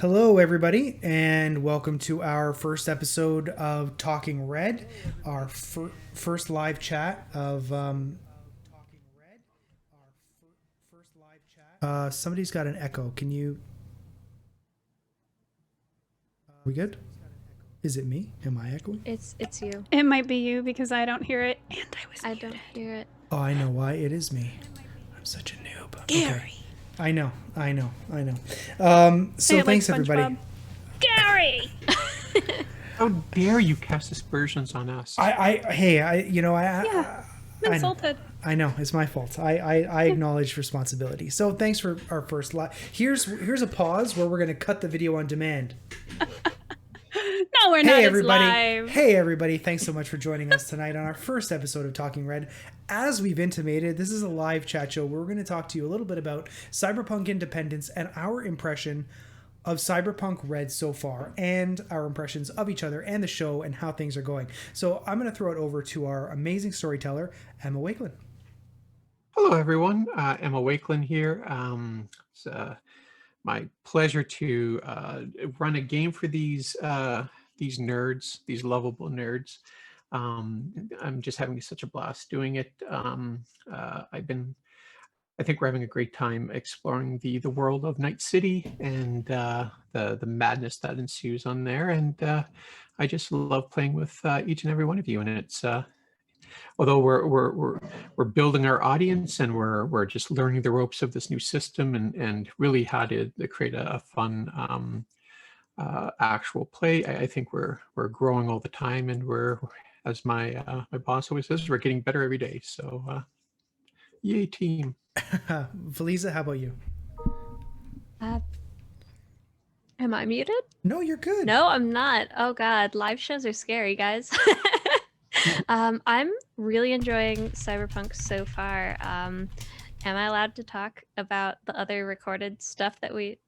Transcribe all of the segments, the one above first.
Hello, everybody, and welcome to our first episode of Talking Red, our first live chat of. Somebody's got an echo. Can you? We good? Is it me? Am I echoing? It's you. It might be you because I don't hear it, and I was I muted. don't hear it. Oh, I know why. It is me. I'm such a noob. Gary. Okay. I know. So Say it like thanks, everybody. SpongeBob. Gary. How dare you cast aspersions on us? Yeah, I'm I know. insulted. I know it's my fault. I acknowledge responsibility. So thanks for our first live. Here's a pause where we're gonna cut the video on demand. No, we're not. Hey It's everybody! live. Hey everybody! Thanks so much for joining us tonight on our first episode of Talking Red. As we've intimated, this is a live chat show where we're going to talk to you a little bit about Cyberpunk Independence and our impression of Cyberpunk Red so far, and our impressions of each other and the show and how things are going. So I'm going to throw it over to our amazing storyteller, Emma Wakeland. Hello, everyone. Emma Wakeland here. It's my pleasure to run a game for these nerds, these lovable nerds. I'm just having such a blast doing it. I think we're having a great time exploring the world of Night City and the madness that ensues on there. And I just love playing with each and every one of you. And it's although we're building our audience and we're just learning the ropes of this new system and really how to create a fun actual play. I think we're growing all the time, and we're, as my boss always says, we're getting better every day. So yay, team. Feliza, how about you? Am I muted? No, you're good. No, I'm not. Oh God, live shows are scary, guys. I'm really enjoying Cyberpunk so far. Am I allowed to talk about the other recorded stuff that we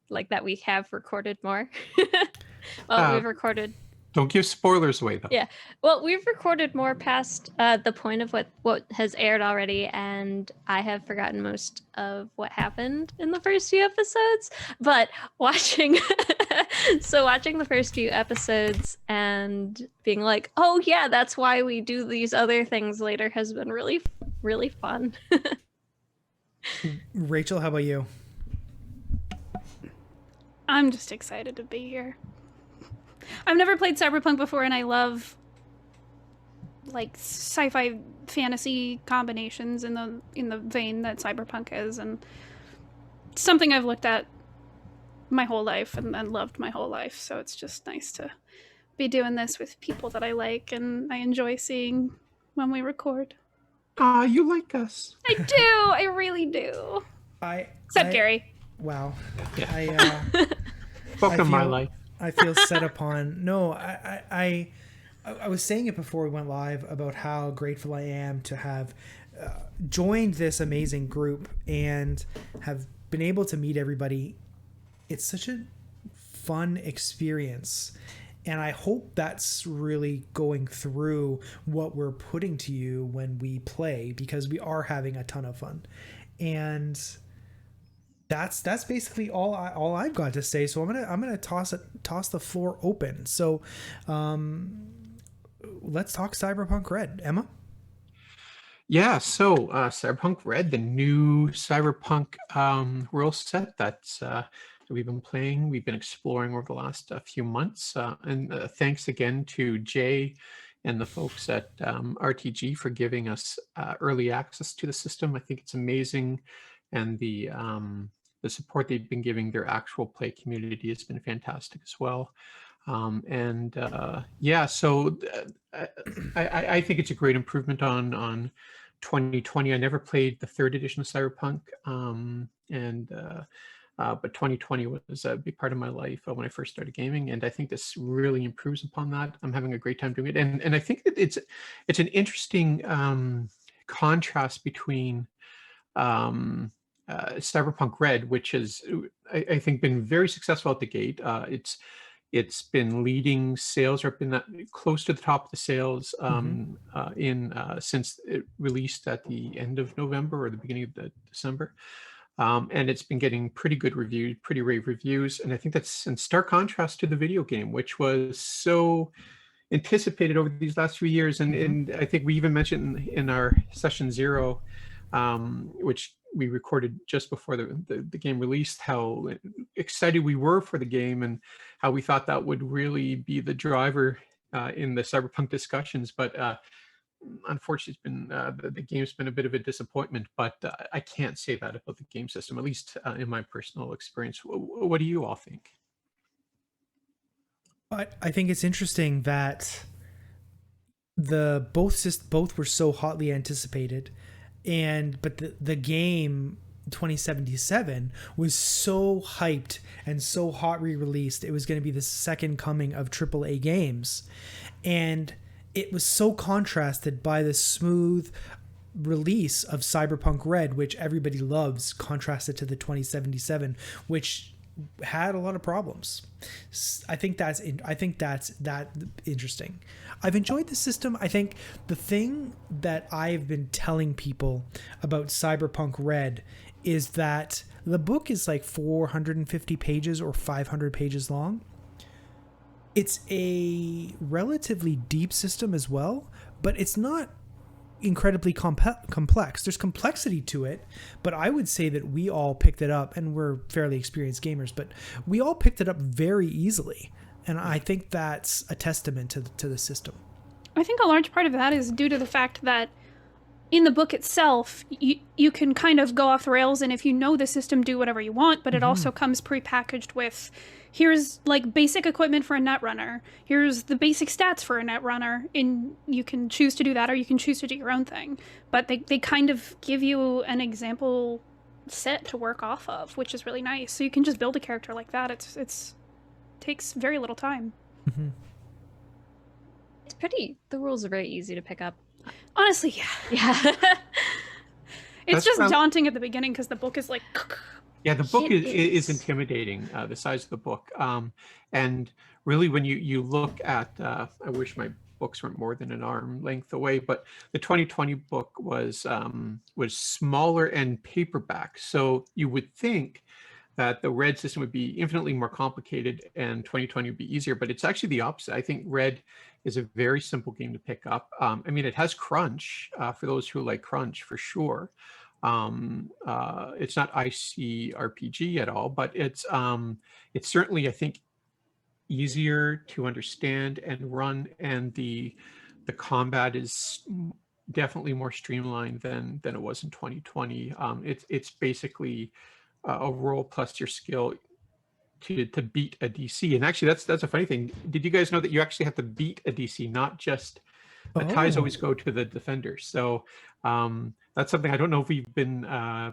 have recorded more? We've recorded. Don't give spoilers away, though. Yeah. Well, we've recorded more past the point of what has aired already, and I have forgotten most of what happened in the first few episodes. But watching the first few episodes and being like, oh yeah, that's why we do these other things later has been really, really fun. Rachel, how about you? I'm just excited to be here. I've never played Cyberpunk before, and I love like sci-fi fantasy combinations in the vein that Cyberpunk is, and something I've looked at my whole life and loved my whole life. So it's just nice to be doing this with people that I like and I enjoy seeing when we record. You like us. I do. I really do. Except Gary. Wow. Yeah. Welcome to my life. I feel set upon. No, I was saying it before we went live about how grateful I am to have joined this amazing group and have been able to meet everybody. It's such a fun experience. And I hope that's really going through what we're putting to you when we play, because we are having a ton of fun. And that's basically all I've got to say. So I'm gonna toss the floor open. So let's talk Cyberpunk Red. Emma? Yeah, so Cyberpunk Red, the new Cyberpunk rule set that's we've been playing, we've been exploring over the last few months. And thanks again to Jay and the folks at RTG for giving us early access to the system. I think it's amazing. And the support they've been giving their actual play community has been fantastic as well. So I think it's a great improvement on 2020. I never played the third edition of Cyberpunk, but 2020 was a big part of my life when I first started gaming, and I think this really improves upon that. I'm having a great time doing it, and I think that it's an interesting contrast between Cyberpunk Red, which has I think been very successful at the gate. It's been leading sales, or been close to the top of the sales since it released at the end of November or the beginning of December. And it's been getting pretty good reviews, pretty rave reviews. And I think that's in stark contrast to the video game, which was so anticipated over these last few years. And I think we even mentioned in our session 0, which we recorded just before the game released, how excited we were for the game and how we thought that would really be the driver in the Cyberpunk discussions. But unfortunately, it's been the game's been a bit of a disappointment. But I can't say that about the game system, at least in my personal experience. What do you all think? I think it's interesting that both were so hotly anticipated, but the game 2077 was so hyped and so hot re-released. It was going to be the second coming of AAA games, and it was so contrasted by the smooth release of Cyberpunk Red, which everybody loves, contrasted to the 2077, which had a lot of problems. I think that's that interesting. I've enjoyed the system. I think the thing that I've been telling people about Cyberpunk Red is that the book is like 450 pages or 500 pages long. It's a relatively deep system as well, but it's not incredibly complex. There's complexity to it, but I would say that we all picked it up, and we're fairly experienced gamers, but we all picked it up very easily. And I think that's a testament to the system. I think a large part of that is due to the fact that in the book itself, you can kind of go off the rails, and if you know the system, do whatever you want, but it also comes prepackaged with, here's like basic equipment for a netrunner, here's the basic stats for a netrunner, and you can choose to do that or you can choose to do your own thing. But they kind of give you an example set to work off of, which is really nice. So you can just build a character like that. It's takes very little time. It's the rules are very easy to pick up. Honestly, yeah. Yeah. It's just daunting at the beginning because the book is like... Yeah, the book is intimidating, the size of the book. And really, when you look at, I wish my books weren't more than an arm length away, but the 2020 book was smaller and paperback. So you would think that the Red system would be infinitely more complicated and 2020 would be easier, but it's actually the opposite. I think Red is a very simple game to pick up. I mean, it has crunch for those who like crunch, for sure. It's not ICRPG at all, but it's certainly, I think, easier to understand and run, and the combat is definitely more streamlined than it was in 2020. It's basically a roll plus your skill to beat a DC. And actually, that's a funny thing. Did you guys know that you actually have to beat a DC, not just ties always go to the defender? So that's something I don't know if we've been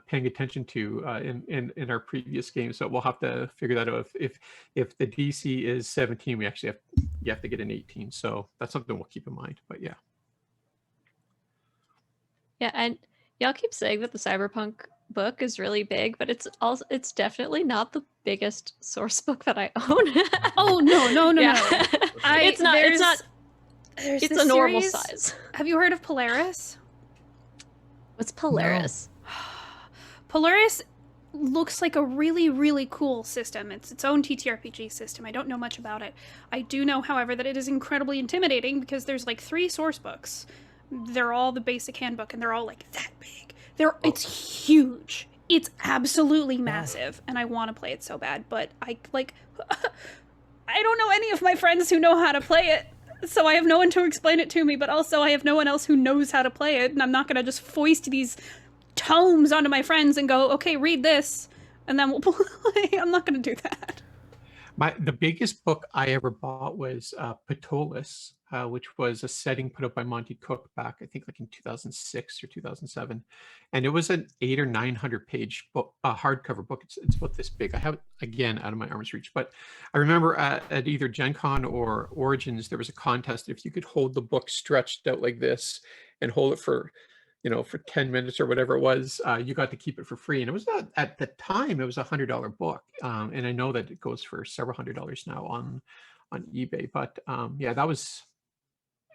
paying attention to in our previous games. So we'll have to figure that out. If the DC is 17, you have to get an 18. So that's something we'll keep in mind. But yeah. Yeah, and y'all keep saying that the Cyberpunk book is really big, but it's definitely not the biggest source book that I own. Oh no. It's not. It's a normal size. Have you heard of Polaris? What's Polaris? No. Polaris looks like a really, really cool system. It's its own TTRPG system. I don't know much about it. I do know, however, that it is incredibly intimidating because there's like 3 source books. They're all the basic handbook, and they're all like that big. It's huge. It's absolutely massive, and I want to play it so bad, but I don't know any of my friends who know how to play it, so I have no one to explain it to me, but also I have no one else who knows how to play it, and I'm not going to just foist these tomes onto my friends and go, okay, read this, and then we'll play. I'm not going to do that. The biggest book I ever bought was Ptolus, which was a setting put up by Monty Cook back, I think, like in 2006 or 2007, and it was an 800 or 900 page book, hardcover book. It's about this big. I have it again out of my arm's reach, but I remember at either Gen Con or Origins, there was a contest. If you could hold the book stretched out like this and hold it for 10 minutes or whatever it was, you got to keep it for free. And it was not, at the time, it was $100 book. And I know that it goes for several $100s now on eBay. But yeah, that was,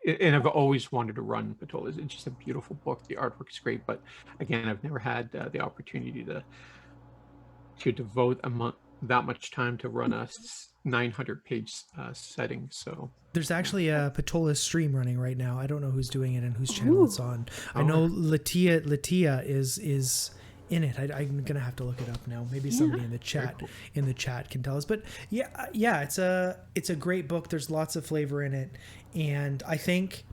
and I've always wanted to run Ptolus. It's just a beautiful book. The artwork is great. But again, I've never had the opportunity to devote that much time to run a 900-page setting. So There's actually a Patola stream running right now. I don't know who's doing it and whose channel it's on. I know Latia is in it. I'm gonna have to look it up now. Maybe somebody in the chat can tell us. But yeah, it's a great book. There's lots of flavor in it, and I think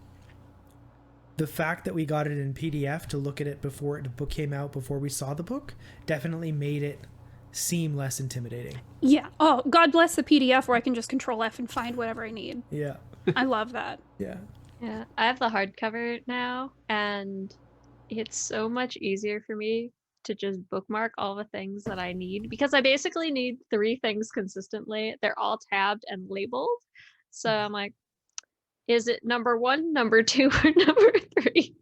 the fact that we got it in PDF to look at it before the book came out, before we saw the book, definitely made it seem less intimidating. Yeah. Oh, God bless the PDF where I can just Control F and find whatever I need. Yeah. I love that. Yeah. Yeah, I have the hardcover now, and it's so much easier for me to just bookmark all the things that I need, because I basically need 3 things consistently. They're all tabbed and labeled. So I'm like, is it number 1, number 2, or number 3?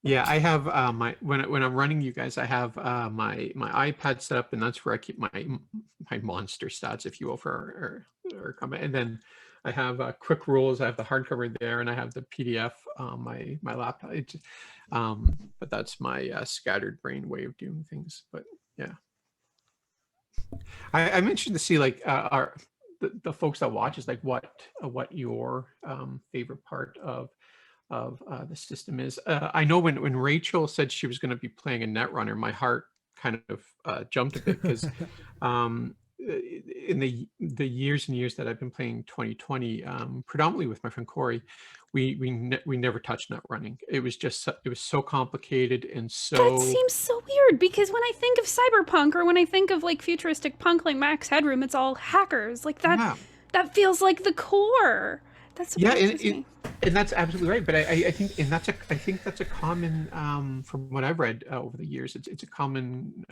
Yeah, I have when I'm running you guys, I have my iPad set up, and that's where I keep my monster stats, if you will, for or combat. And then I have quick rules. I have the hardcover there, and I have the PDF on my laptop. But that's my scattered brain way of doing things. But yeah, I mentioned to see like the folks that watch is like what your favorite part of the system is. I know when Rachel said she was going to be playing a Netrunner, my heart kind of jumped a bit, because in the years and years that I've been playing 2020, predominantly with my friend Corey, we never touched Netrunning. It was so complicated and so. That seems so weird, because when I think of Cyberpunk, or when I think of like futuristic punk like Max Headroom, it's all hackers. Like that. Yeah. That feels like the core. That's me. And that's absolutely right. But I think that's a common, from what I've read over the years, it's a common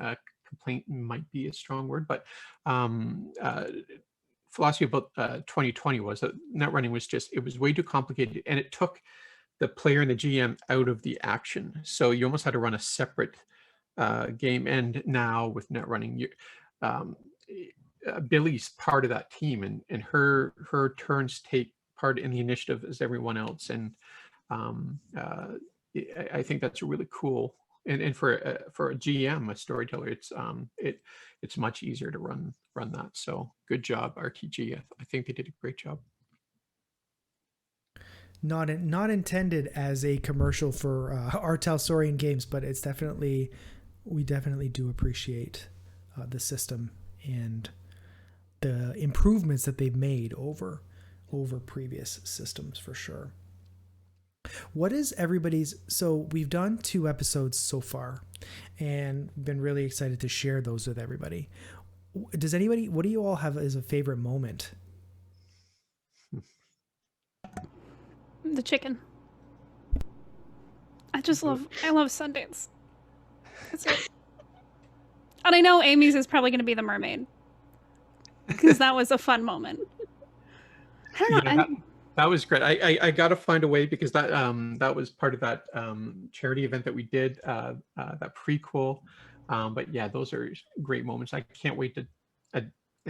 complaint, might be a strong word, but philosophy about 2020 was that Netrunning was way too complicated, and it took the player and the GM out of the action. So you almost had to run a separate game. And now with Netrunning, Billy's part of that team, and her turns take part in the initiative as everyone else, and I think that's really cool. And for a GM, a storyteller, it's much easier to run that. So good job, RTG. I think they did a great job. Not intended as a commercial for Artel Saurian Games, but we definitely do appreciate the system and the improvements that they've made over previous systems, for sure. What is everybody's? So we've done 2 episodes so far, and been really excited to share those with everybody. What do you all have as a favorite moment? The chicken. I love Sundance. That's it. And I know Amy's is probably going to be the mermaid, because that was a fun moment. I don't know. Yeah, that was great. I got to find a way, because that was part of that charity event that we did, that prequel. But yeah, those are great moments. I can't wait to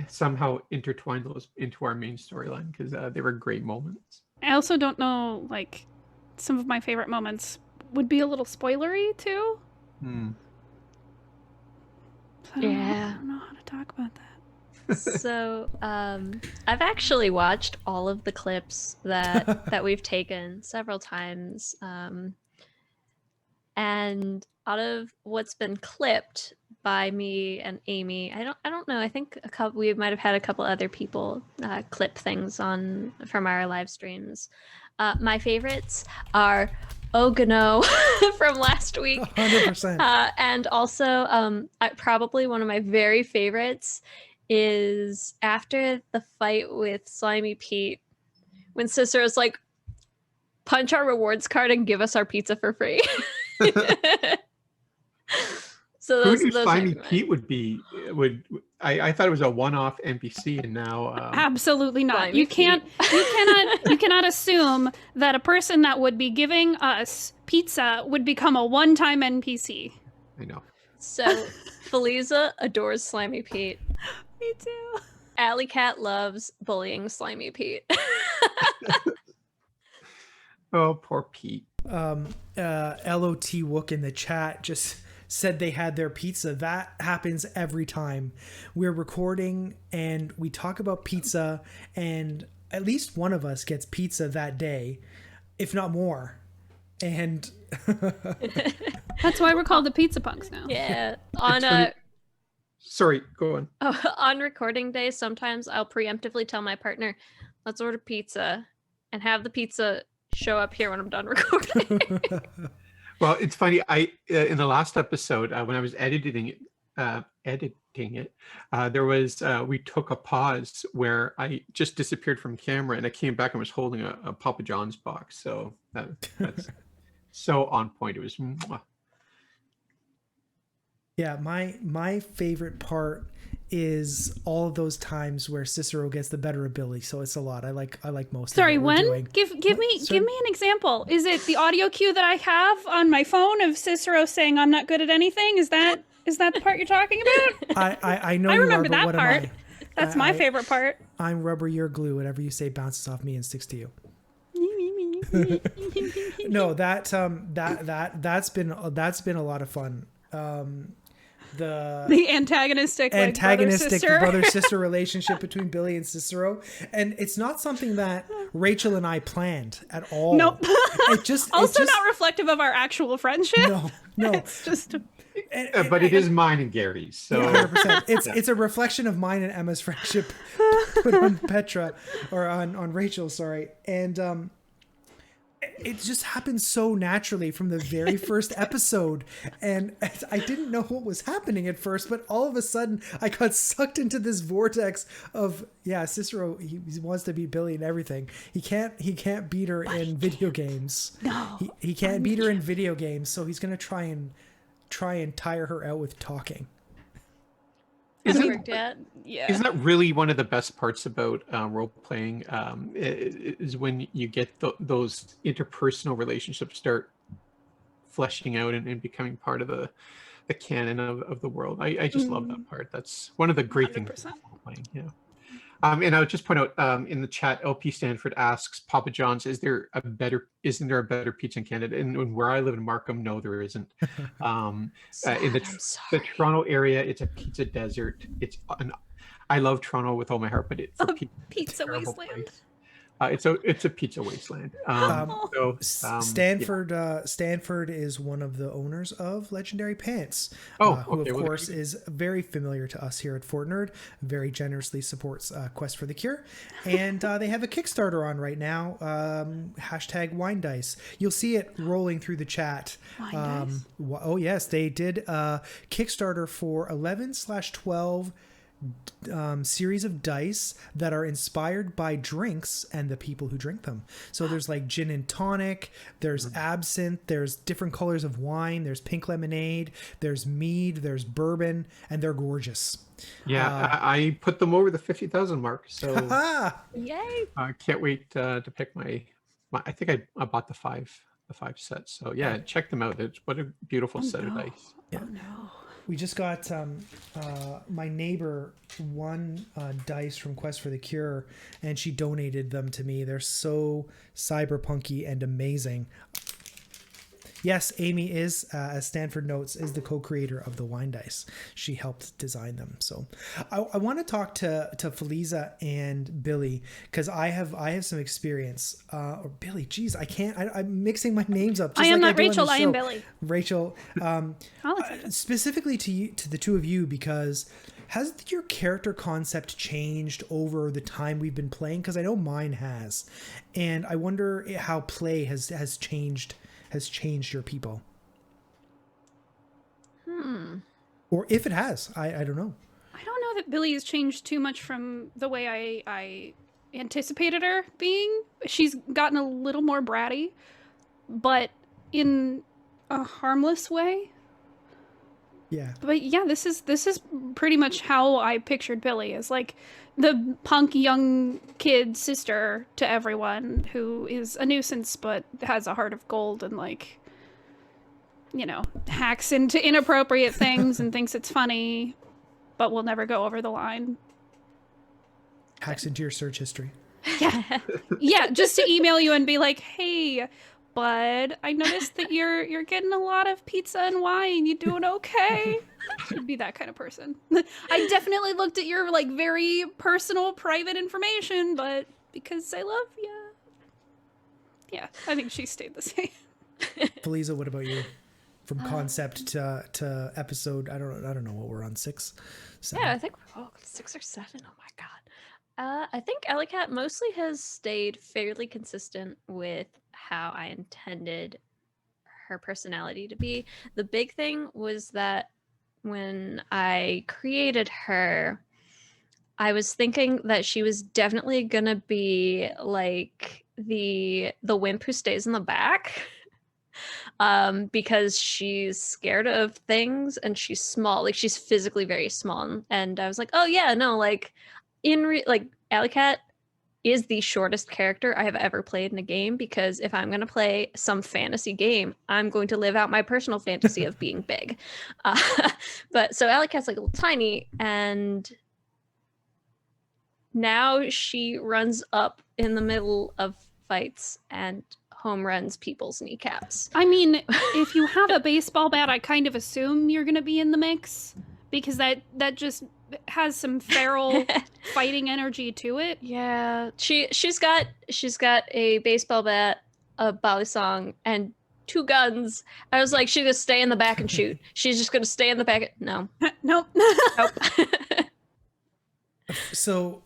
somehow intertwine those into our main storyline, because they were great moments. I also don't know, like, some of my favorite moments would be a little spoilery too. So I don't know how to talk about that. So I've actually watched all of the clips that we've taken several times, and out of what's been clipped by me and Amy, I don't know, I think we might have had a couple other people clip things from our live streams. My favorites are Ogano from last week, 100%. and also probably one of my very favorites is after the fight with Slimy Pete, when Cicero's like, punch our rewards card and give us our pizza for free. So Who knew Slimy Pete I thought it was a one-off NPC, and now absolutely not. Slimy You cannot assume that a person that would be giving us pizza would become a one-time NPC. I know. So Feliza adores Slimy Pete. Me too. Alley Cat loves bullying Slimy Pete. Oh, poor Pete. LOT Wook in the chat just said they had their pizza. That happens every time we're recording and we talk about pizza, and at least one of us gets pizza that day, if not more. And That's why we're called the Pizza Punks now. Yeah. Sorry, go on. On recording days, sometimes I'll preemptively tell my partner, let's order pizza, and have the pizza show up here when I'm done recording. Well, it's funny. I in the last episode when I was editing it, there was we took a pause where I just disappeared from camera, and I came back and was holding a Papa John's box. So that's so on point. It was. Mwah. Yeah, my favorite part is all of those times where Cicero gets the better of Billy. So it's a lot. I like most. Sorry, of what we're when? doing. Give me an example. Is it the audio cue that I have on my phone of Cicero saying I'm not good at anything? Is that the part you're talking about? I know. I you remember are, but that what am part. I? That's my favorite part. I'm rubber, you're glue. Whatever you say bounces off me and sticks to you. No, that's been a lot of fun. The antagonistic brother sister relationship between Billy and Cicero, and it's not something that Rachel and I planned at all. Nope. It just not reflective of our actual friendship. No. It's just. But it is mine and Gary's. So 100%. It's a reflection of mine and Emma's friendship put on Petra, or on Rachel. Sorry, and it just happened so naturally from the very first episode, and I didn't know what was happening at first, but all of a sudden I got sucked into this vortex of Cicero. He wants to beat Billy and everything. He can't beat her in video games. No, he can't beat her in video games, so he's gonna try and tire her out with talking. Isn't that really one of the best parts about role playing? Is when you get those interpersonal relationships start fleshing out and becoming part of the canon of the world. I just love that part. That's one of the great 100%. Things about role playing. Yeah. And I would just point out in the chat, LP Stanford asks, Papa John's, isn't there a better pizza in Canada? And where I live in Markham, no, there isn't. In the Toronto area, it's a pizza desert. I love Toronto with all my heart, but it's a pizza wasteland. Place. It's a pizza wasteland. Stanford is one of the owners of Legendary Pants, who of course is very familiar to us here at Fort Nerd. Very generously supports Quest for the Cure, and they have a Kickstarter on right now. #Wine Dice. You'll see it rolling through the chat. Oh yes, they did a Kickstarter for 11/12. Series of dice that are inspired by drinks and the people who drink them. So there's like gin and tonic, there's absinthe, there's different colors of wine, there's pink lemonade, there's mead, there's bourbon, and they're gorgeous. Yeah, I put them over the 50,000 mark. So yay! I can't wait to pick my I think I bought the five sets. So yeah, check them out. What a beautiful set of dice. Yeah. Oh no. We just got my neighbor won dice from Quest for the Cure, and she donated them to me. They're so cyberpunky and amazing. Yes, Amy is, as Stanford notes, is the co-creator of the wine dice. She helped design them. So I want to talk to Feliza and Billy, because I have some experience. Or Billy, geez, I'm mixing my names up. I am not Rachel, I am Billy. Rachel, specifically to the two of you, because has your character concept changed over the time we've been playing? Because I know mine has. And I wonder how play has changed your people. Or if it has, I don't know. I don't know that Billy has changed too much from the way I anticipated her being. She's gotten a little more bratty, but in a harmless way. Yeah. But yeah, this is pretty much how I pictured Billy, as like the punk young kid sister to everyone who is a nuisance but has a heart of gold and, like, you know, hacks into inappropriate things and thinks it's funny but will never go over the line. Hacks into your search history. Yeah. Yeah, just to email you and be like, "Hey, Bud, I noticed that you're getting a lot of pizza and wine. You doing okay? I'd be that kind of person. I definitely looked at your like very personal, private information, but because I love you. Yeah, I think she stayed the same. Feliza, what about you? From concept to episode, I don't know what we're on, 6, 7. Yeah, I think 6 or 7. Oh my god. I think Ellicat mostly has stayed fairly consistent with how I intended her personality to be. The big thing was that when I created her, I was thinking that she was definitely gonna be like the wimp who stays in the back. Because she's scared of things and she's small, like she's physically very small. And I was like, oh yeah, no, like like Alley is the shortest character I have ever played in a game, because if I'm going to play some fantasy game, I'm going to live out my personal fantasy of being big. But so Alley like a little tiny, and now she runs up in the middle of fights and home runs people's kneecaps. I mean, if you have a baseball bat, I kind of assume you're gonna be in the mix, because that just has some feral fighting energy to it. Yeah, she's got a baseball bat, a balisong, and 2 guns. I was like, she's gonna stay in the back and shoot. She's just gonna stay in the back. No. Nope. Nope. So,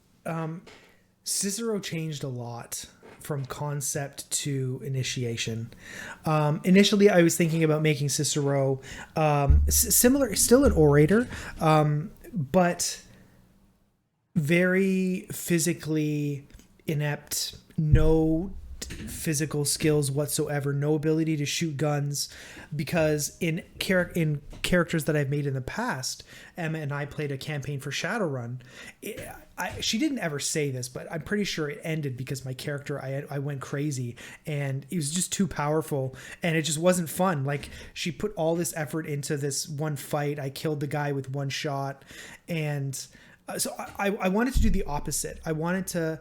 Cicero changed a lot from concept to initiation. Initially, I was thinking about making Cicero similar, still an orator, but very physically inept, no physical skills whatsoever, no ability to shoot guns, because in characters that I've made in the past, Emma and I played a campaign for Shadowrun. She didn't ever say this, but I'm pretty sure it ended because my character, I went crazy and it was just too powerful and it just wasn't fun. Like, she put all this effort into this one fight. I killed the guy with one shot, and so I wanted to do the opposite. I wanted to,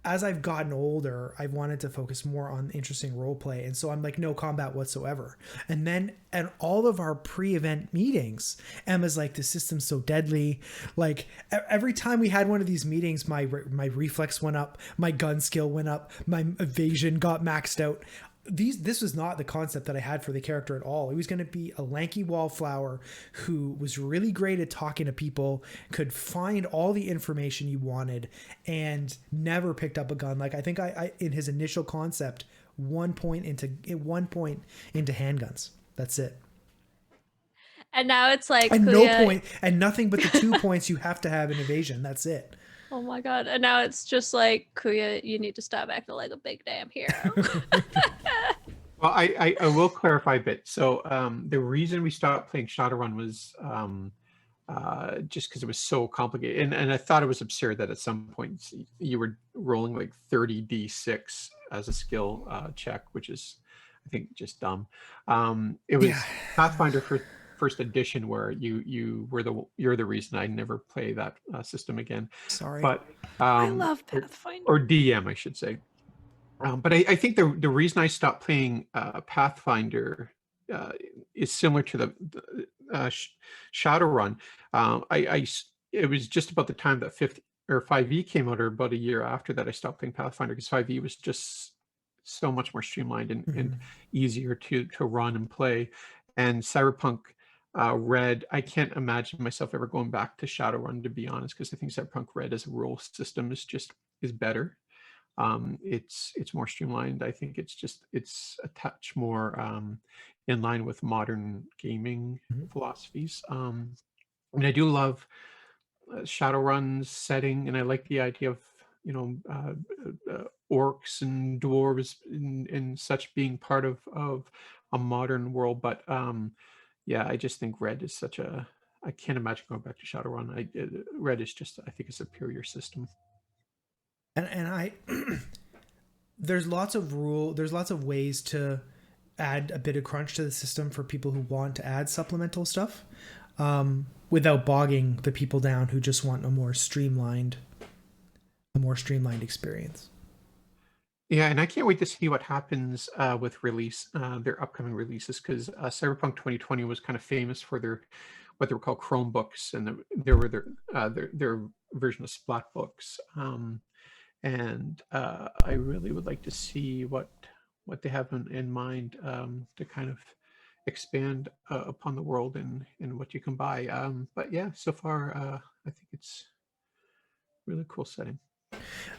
as I've gotten older, I've wanted to focus more on interesting role play. And so I'm like, no combat whatsoever. And then at all of our pre-event meetings, Emma's like, the system's so deadly. Like, every time we had one of these meetings, my reflex went up, my gun skill went up, my evasion got maxed out. This was not the concept that I had for the character at all. It was going to be a lanky wallflower who was really great at talking to people, could find all the information you wanted, and never picked up a gun. Like, I think I in his initial concept, 1 point into handguns. That's it. And now it's like, and no point, and nothing but the 2 points you have to have in evasion. That's it. Oh my god. And now it's just like, Kuya, you need to stop acting like a big damn hero. Well, I will clarify a bit. So the reason we stopped playing Shadowrun was just because it was so complicated. And I thought it was absurd that at some points you were rolling like 30d6 as a skill check, which is, I think, just dumb. It was Pathfinder for first edition where you're the reason I never play that system again. Sorry, but I love Pathfinder, or DM, I should say. But I think the reason I stopped playing Pathfinder is similar to the Shadowrun. It was just about the time that 5e came out, or about a year after that, I stopped playing Pathfinder, because 5e was just so much more streamlined and easier to run and play. And Cyberpunk Red, I can't imagine myself ever going back to Shadowrun, to be honest, because I think Cyberpunk Red as a rule system is better. It's more streamlined. I think it's a touch more in line with modern gaming philosophies. I mean, I do love Shadowrun's setting, and I like the idea of orcs and dwarves and such being part of a modern world. But yeah, I just think Red is I can't imagine going back to Shadowrun. Red is just, I think, a superior system. And I there's lots of ways to add a bit of crunch to the system for people who want to add supplemental stuff, without bogging the people down who just want a more streamlined experience. Yeah, and I can't wait to see what happens with their upcoming releases, because Cyberpunk 2020 was kind of famous for their what they were called Chromebooks, and there were their version of Splat books. And I really would like to see what they have in mind to kind of expand upon the world and what you can buy. But yeah, so far I think it's really cool setting.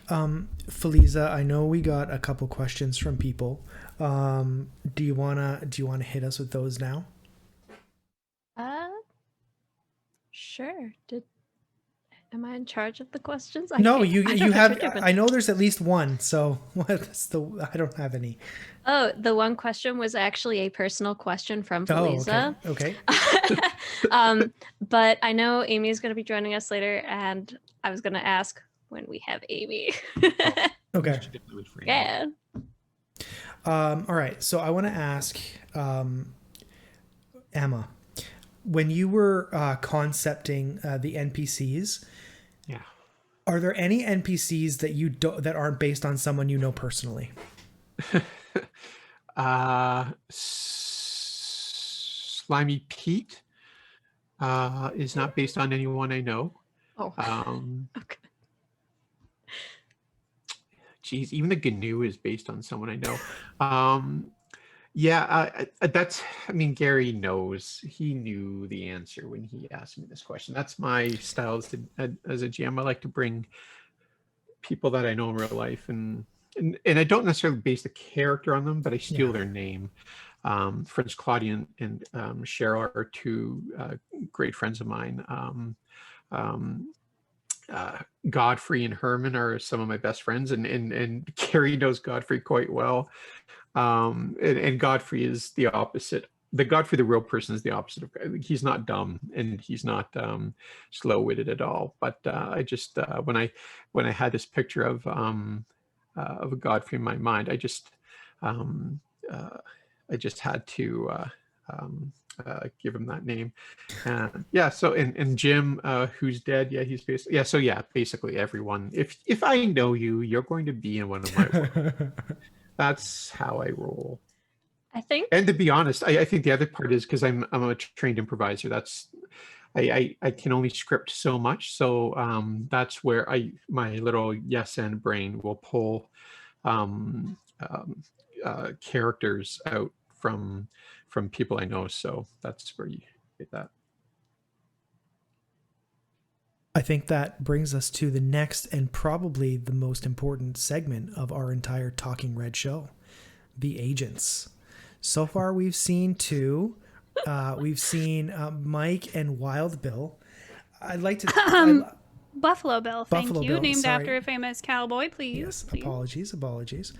Feliza, I know we got a couple questions from people. Do you wanna hit us with those now? Uh, sure. Am I in charge of the questions? I No, can't. you I don't you know have. what you're doing. I know there's at least one. So what's the? I don't have any. Oh, the one question was actually a personal question from Oh, okay, Feliza. okay. But I know Amy is going to be joining us later, and I was going to ask when we have Amy. Okay. Yeah. All right. So I want to ask Emma, when you were concepting the NPCs, Yeah. are there any NPCs that aren't based on someone you know personally? Slimy Pete is not based on anyone I know. Oh. Um, Okay. Geez, even the GNU is based on someone I know. Yeah, that's, I mean, Gary knows. He knew the answer when he asked me this question. That's my style as a GM. I like to bring people that I know in real life, and I don't necessarily base the character on them, but I steal their name. For instance, Claudia and Cheryl are two great friends of mine. Godfrey and Herman are some of my best friends, and Carrie knows Godfrey quite well. And Godfrey is the opposite. The real person, is the opposite of. He's not dumb, and he's not slow-witted at all. But I just when I had this picture of a Godfrey in my mind, um, I just had to give him that name. Yeah. So and Jim, who's dead. Yeah, he's basically, yeah. So yeah, basically everyone. If I know you, you're going to be in one of my worlds. That's how I roll. I think. And to be honest, I think the other part is because I'm a trained improviser. That's I can only script so much. So that's where my little yes and brain will pull um, characters out from people I know. So that's where you get that. I think that brings us to the next and probably the most important segment of our entire Talking Red show, the agents. So far, we've seen two. We've seen Mike and Wild Bill. I'd like to. Buffalo Bill, thank Buffalo you. Bill, Named sorry. after a famous cowboy, please. Yes, please. apologies.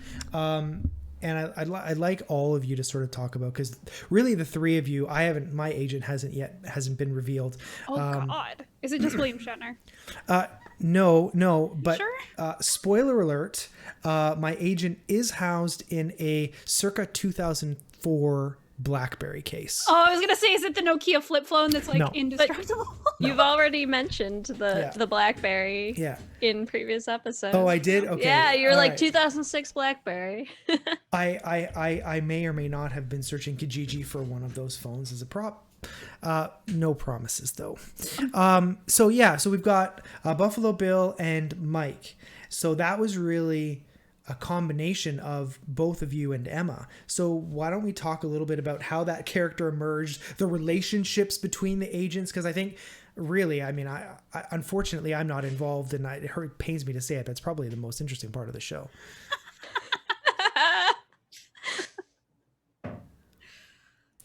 And I'd like all of you to sort of talk about, because really the three of you, my agent hasn't been revealed. Oh God, is it just William Shatner? No, but Sure? Spoiler alert, my agent is housed in a circa 2004 BlackBerry case. Oh, I was gonna say, is it the Nokia flip phone that's like No. indestructible? You've already mentioned the BlackBerry Yeah. in previous episodes. Oh, I did? Okay. Yeah, you're All like right. 2006 BlackBerry. I may or may not have been searching Kijiji for one of those phones as a prop. No promises though. So we've got Buffalo Bill and Mike. So that was really a combination of both of you and Emma. So why don't we talk a little bit about how that character emerged, the relationships between the agents? Because I think really, I mean, I unfortunately I'm not involved, and it pains me to say it, but it's probably the most interesting part of the show.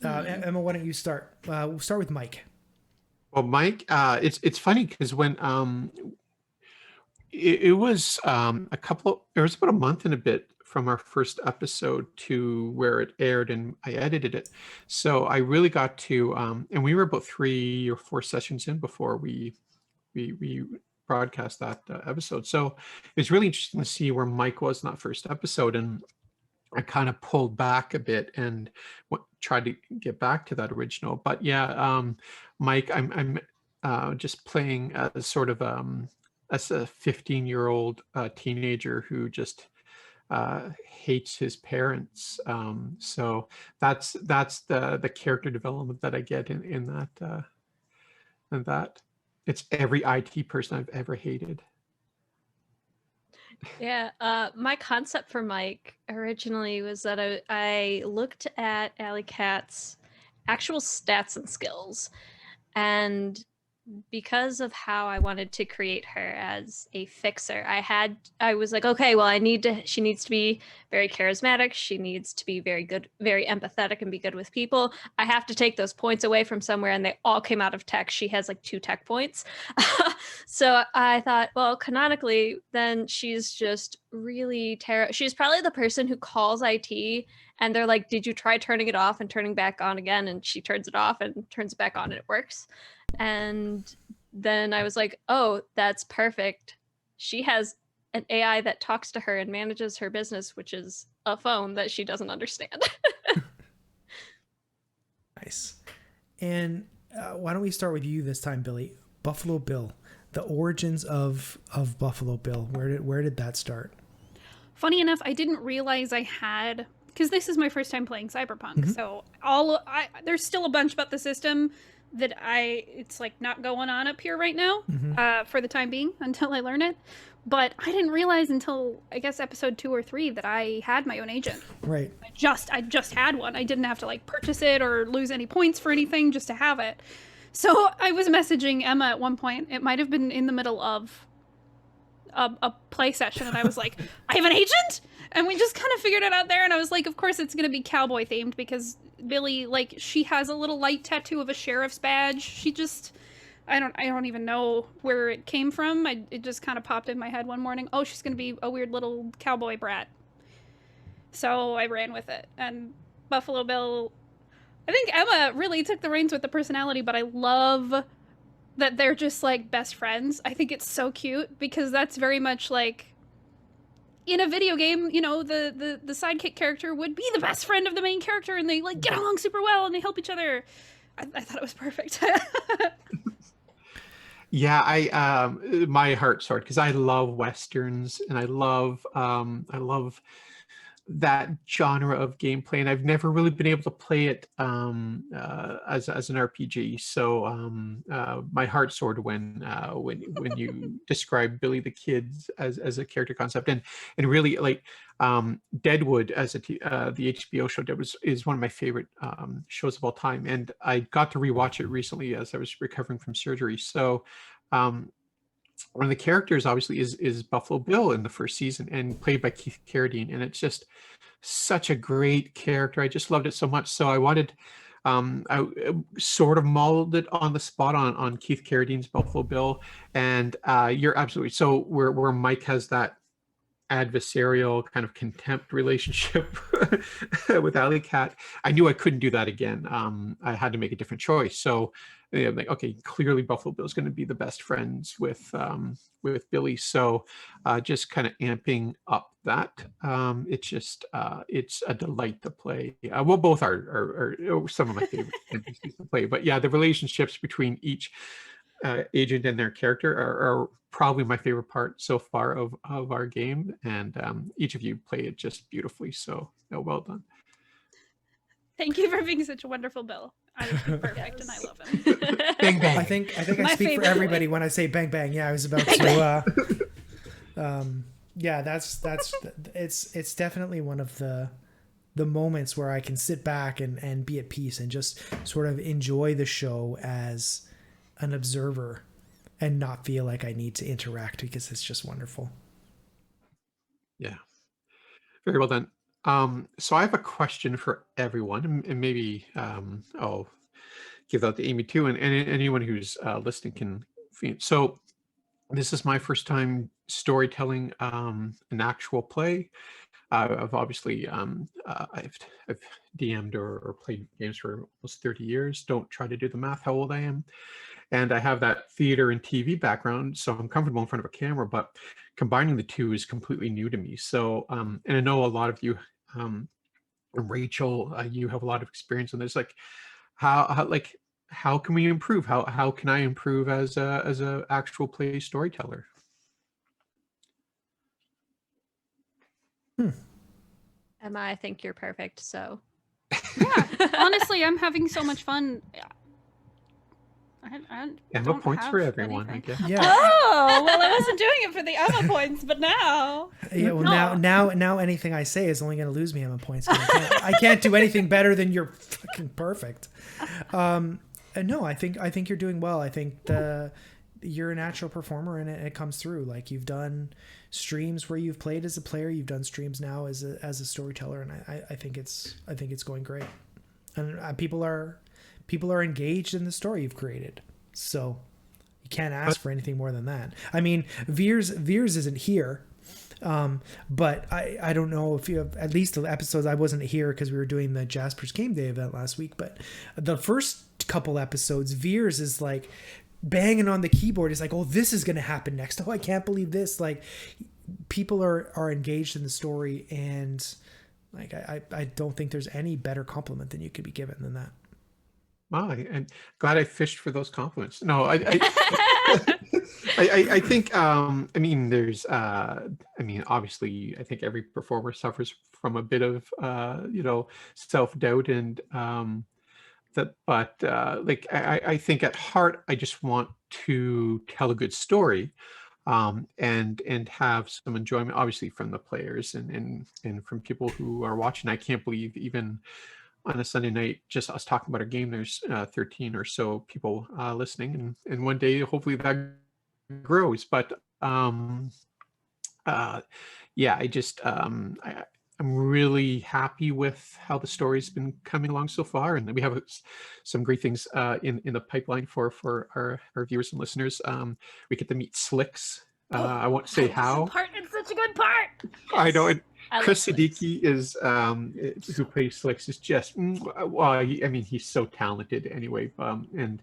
Emma, why don't you start? We'll start with Mike. Well, Mike, it's funny because when it was it was about a month and a bit from our first episode to where it aired, and I edited it. So I really got to, and we were about 3 or 4 sessions in before we broadcast that episode. So it's really interesting to see where Mike was in that first episode, and I kind of pulled back a bit and tried to get back to that original. But yeah, Mike, I'm just playing as sort of as a 15-year-old teenager who just hates his parents. So that's the character development that I get in that. And that it's every IT person I've ever hated. Yeah, my concept for Mike originally was that I looked at Alley Cat's actual stats and skills, and because of how I wanted to create her as a fixer, I was like, okay, well, she needs to be very charismatic. She needs to be very good, very empathetic and be good with people. I have to take those points away from somewhere, and they all came out of tech. She has like 2 tech points. So I thought, well, canonically, then she's just really terrible. She's probably the person who calls IT and they're like, did you try turning it off and turning back on again? And she turns it off and turns it back on and it works. And then I was like, oh, that's perfect. She has an AI that talks to her and manages her business, which is a phone that she doesn't understand. Nice. And why don't we start with you this time, Billy? Buffalo Bill, the origins of Buffalo Bill. Where did that start? Funny enough, I didn't realize I had, because this is my first time playing Cyberpunk. Mm-hmm. So there's still a bunch about the system that it's like not going on up here right now, for the time being until I learn it. But I didn't realize until I guess episode 2 or 3 that I had my own agent. Right. I just had one. I didn't have to like purchase it or lose any points for anything just to have it. So I was messaging Emma at one point. It might have been in the middle of a play session, and I was like, I have an agent? And we just kind of figured it out there, and I was like, of course it's going to be cowboy themed because Billy, like, she has a little light tattoo of a sheriff's badge. She just, I don't even know where it came from. It just kind of popped in my head one morning. Oh, she's going to be a weird little cowboy brat. So I ran with it. And Buffalo Bill, I think Emma really took the reins with the personality, but I love that they're just like best friends. I think it's so cute because that's very much like in a video game, you know, the sidekick character would be the best friend of the main character and they like get along super well and they help each other. I thought it was perfect. Yeah, my heart soared because I love westerns and I love that genre of gameplay, and I've never really been able to play it as an RPG. So my heart soared when you described Billy the Kid as a character concept, and really like Deadwood as the HBO show is one of my favorite shows of all time, and I got to rewatch it recently as I was recovering from surgery. So one of the characters obviously is Buffalo Bill in the first season and played by Keith Carradine, and it's just such a great character. I just loved it so much. So I wanted, I sort of modeled it on the spot on Keith Carradine's Buffalo Bill, and you're absolutely so where Mike has that adversarial kind of contempt relationship with Alley Cat. I knew I couldn't do that again. I had to make a different choice. So like, okay, clearly Buffalo Bill is going to be the best friends with Billy. So just kind of amping up that. It's just it's a delight to play. Well, both are some of my favorite NPCs to play. But yeah, the relationships between each agent and their character are probably my favorite part so far of our game, and each of you play it just beautifully. So well done. Thank you for being such a wonderful Bill. I think he's perfect, and I love him. Bang bang. I think I My speak for favorite everybody way. when I say bang bang. Yeah, I was about to. Yeah, that's it's definitely one of the moments where I can sit back and be at peace and just sort of enjoy the show as an observer and not feel like I need to interact because it's just wonderful. Yeah, very well done. So I have a question for everyone, and maybe I'll give that to Amy too, and anyone who's listening can. So this is my first time storytelling an actual play. I've obviously I've DM'd or played games for almost 30 years. Don't try to do the math how old I am. And I have that theater and TV background, so I'm comfortable in front of a camera, but combining the two is completely new to me. So, and I know a lot of you, Rachel, you have a lot of experience in this. Like, how can we improve? How can I improve as a actual play storyteller? Emma, I think you're perfect. So Yeah, honestly, I'm having so much fun. I Emma don't points have for everyone, I anything. guess. Yeah. Oh, well, I wasn't doing it for the Emma points, but now. Yeah, well, No. now anything I say is only going to lose me Emma points. 'Cause I can't do anything better than you're fucking perfect. No, I think you're doing well. I think you're a natural performer, and it comes through. Like, you've done streams where you've played as a player, you've done streams now as a storyteller, and I think it's going great. And people are engaged in the story you've created. So you can't ask for anything more than that. I mean, Veers isn't here. But I don't know if you have, at least the episodes, I wasn't here because we were doing the Jasper's Game Day event last week, but the first couple episodes, Veers is like banging on the keyboard. He's like, oh, this is going to happen next. Oh, I can't believe this. Like, people are engaged in the story, and like, I don't think there's any better compliment than you could be given than that. Wow, I'm glad I fished for those compliments. No, I think, I mean, there's, I mean, obviously, I think every performer suffers from a bit of, self-doubt and like, I think at heart, I just want to tell a good story, and have some enjoyment, obviously, from the players and from people who are watching. I can't believe even on a Sunday night, just us talking about our game, there's 13 or so people listening, and one day hopefully that grows. But yeah, I'm really happy with how the story's been coming along so far, and we have some great things in the pipeline for our viewers and listeners. We get to meet Slicks. I won't say how. It's such a good part. I know. Chris love Siddiqui is who plays Slicks is just well, I mean, he's so talented anyway. And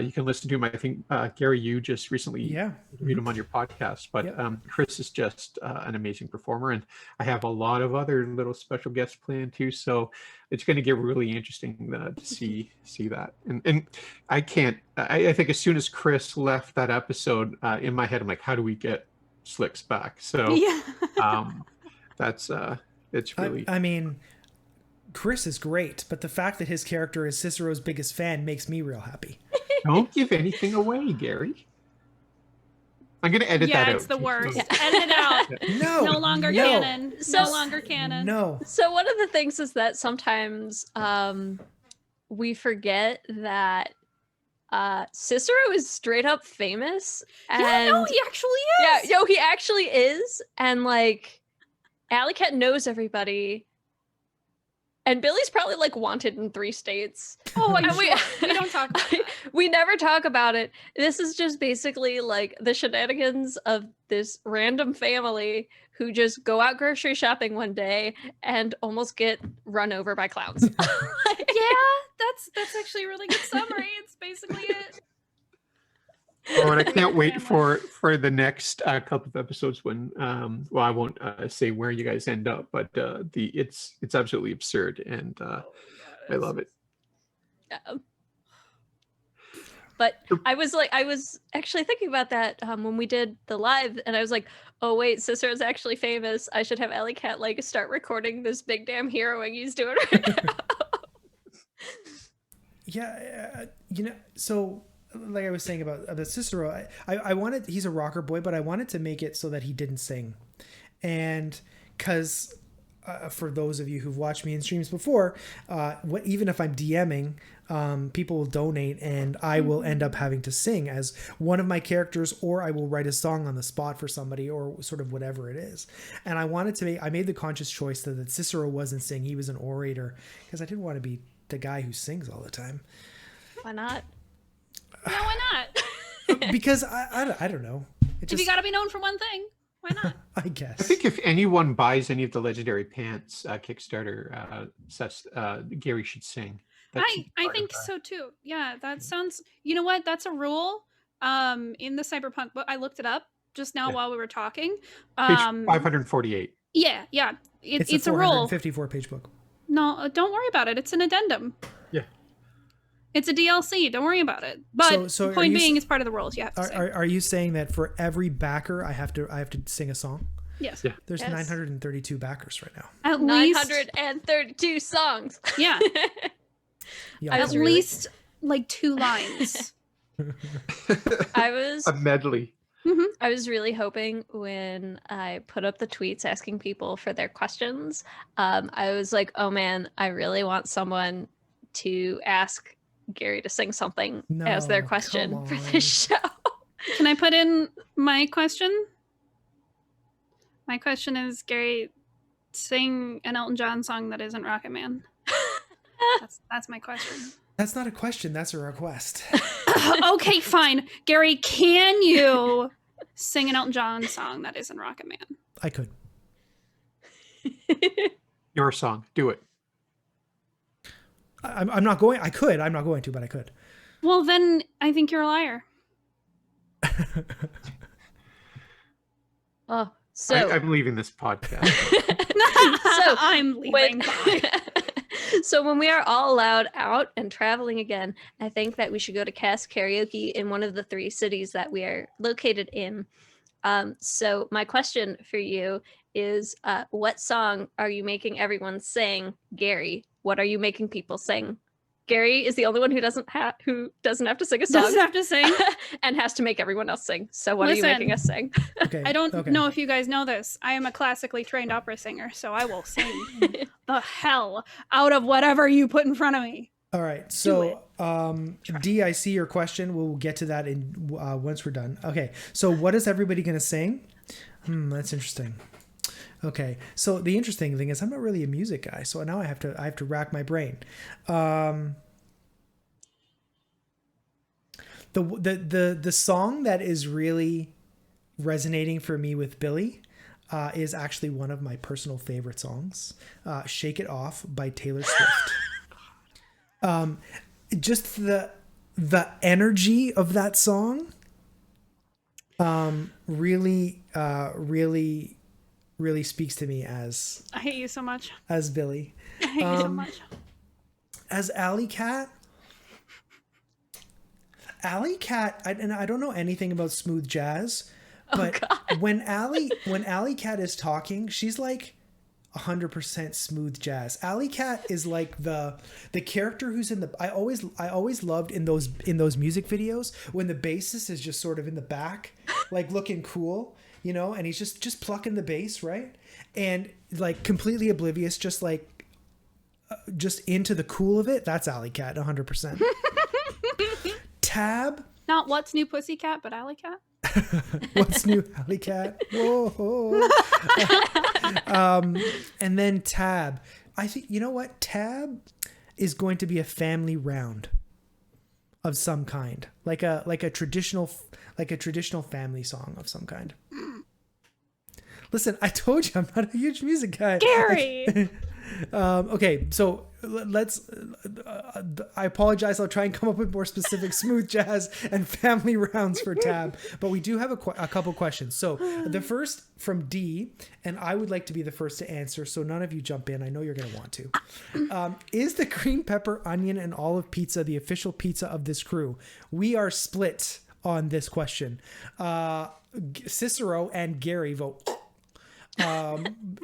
you can listen to him. I think Gary, you just recently interviewed him on your podcast. But Chris is just an amazing performer, and I have a lot of other little special guests planned too. So it's going to get really interesting to see that. And I can't. I think as soon as Chris left that episode, in my head, I'm like, how do we get Slicks back? So that's it's really. I mean, Chris is great, but the fact that his character is Cicero's biggest fan makes me real happy. Don't give anything away, Gary. I'm gonna edit that out. Yeah, it's the worst. Edit it out. No longer canon. No longer canon. No. So one of the things is that sometimes we forget that Cicero is straight up famous. And Yeah, no, he actually is. Yeah, he actually is. And like, Alley Cat knows everybody. And Billy's probably like wanted in 3 states. Oh, I'm sure. We don't talk about that. We never talk about it. This is just basically like the shenanigans of this random family who just go out grocery shopping one day and almost get run over by clowns. Yeah, that's actually a really good summary. It's basically it. Oh, and I can't wait for the next couple of episodes when well, I won't say where you guys end up, but it's absolutely absurd, and I love it. Yeah. But I was actually thinking about that when we did the live, and I was like, oh wait, Cicero's actually famous. I should have Alley Cat like start recording this big damn heroing he's doing right now. Yeah, so like I was saying about the Cicero, I wanted, he's a rocker boy, but I wanted to make it so that he didn't sing. And because for those of you who've watched me in streams before, even if I'm DMing, people will donate and I will end up having to sing as one of my characters, or I will write a song on the spot for somebody, or sort of whatever it is. And I made the conscious choice that Cicero wasn't singing, he was an orator, because I didn't want to be the guy who sings all the time. Why not? No, why not? Because I don't know. If you gotta be known for one thing, why not? I guess. I think if anyone buys any of the Legendary Pants Kickstarter sets, Gary should sing. I think so too. Yeah, that sounds. You know what? That's a rule. In the Cyberpunk book, I looked it up just now while we were talking. Page 548. Yeah. It's a rule. 54 page book. No, don't worry about it. It's an addendum. Yeah. It's a DLC. Don't worry about it. But so the point being, it's part of the rules. You have to sing. Are you saying that for every backer, I have to sing a song? Yes. Yeah. There's Yes. 932 backers right now. At least 932 songs. yeah. Y'all I At was come really- least like 2 lines. I was A medley. I was really hoping when I put up the tweets asking people for their questions, I was like, oh man, I really want someone to ask Gary to sing something as their No, question come for on. this show. Can I put in my question? My question is, Gary, sing an Elton John song that isn't Rocket Man. That's my question. That's not a question. That's a request. Okay, fine. Gary, can you sing an Elton John song that isn't Rocket Man? I could. Your song. Do it. I'm not going. I could. I'm not going to, but I could. Well, then I think you're a liar. Oh, so I'm leaving this podcast. I'm leaving. Bye. So when we are all allowed out and traveling again, I think that we should go to cast karaoke in one of the 3 cities that we are located in. So my question for you is, what song are you making everyone sing? Gary, what are you making people sing? Gary is the only one who doesn't have to sing a song Doesn't have to sing. and has to make everyone else sing. So what are you Listen. making us sing? Okay. I don't okay. know if you guys know this. I am a classically trained opera singer, so I will sing the hell out of whatever you put in front of me. All right. So, D, I see your question. We'll get to that in once we're done. Okay. So, what is everybody going to sing? That's interesting. Okay. So the interesting thing is, I'm not really a music guy, so now I have to rack my brain. The song that is really resonating for me with Billy is actually one of my personal favorite songs, "Shake It Off" by Taylor Swift. Just the energy of that song really speaks to me as I hate you so much. Billy. I hate you so much. As Alley Cat, and I don't know anything about smooth jazz, but when Alley Cat is talking, she's like 100% smooth jazz. Alley Cat is like the character who's in the. I always loved in those music videos when the bassist is just sort of in the back, like looking cool, you know, and he's just plucking the bass, right, and like completely oblivious, just like. Just into the cool of it. That's Alley Cat, 100%. Tab. Not What's New Pussycat, but Alley Cat. What's New Alley Cat? Whoa. And then Tab. I think, you know what? Tab is going to be a family round of some kind, like a traditional family song of some kind. Listen, I told you I'm not a huge music guy. Gary. Okay, so let's. I apologize. I'll try and come up with more specific smooth jazz and family rounds for Tab. But we do have a couple questions. So the first from D, and I would like to be the first to answer. So none of you jump in. I know you're going to want to. Is the green pepper, onion, and olive pizza the official pizza of this crew? We are split on this question. Cicero and Gary vote.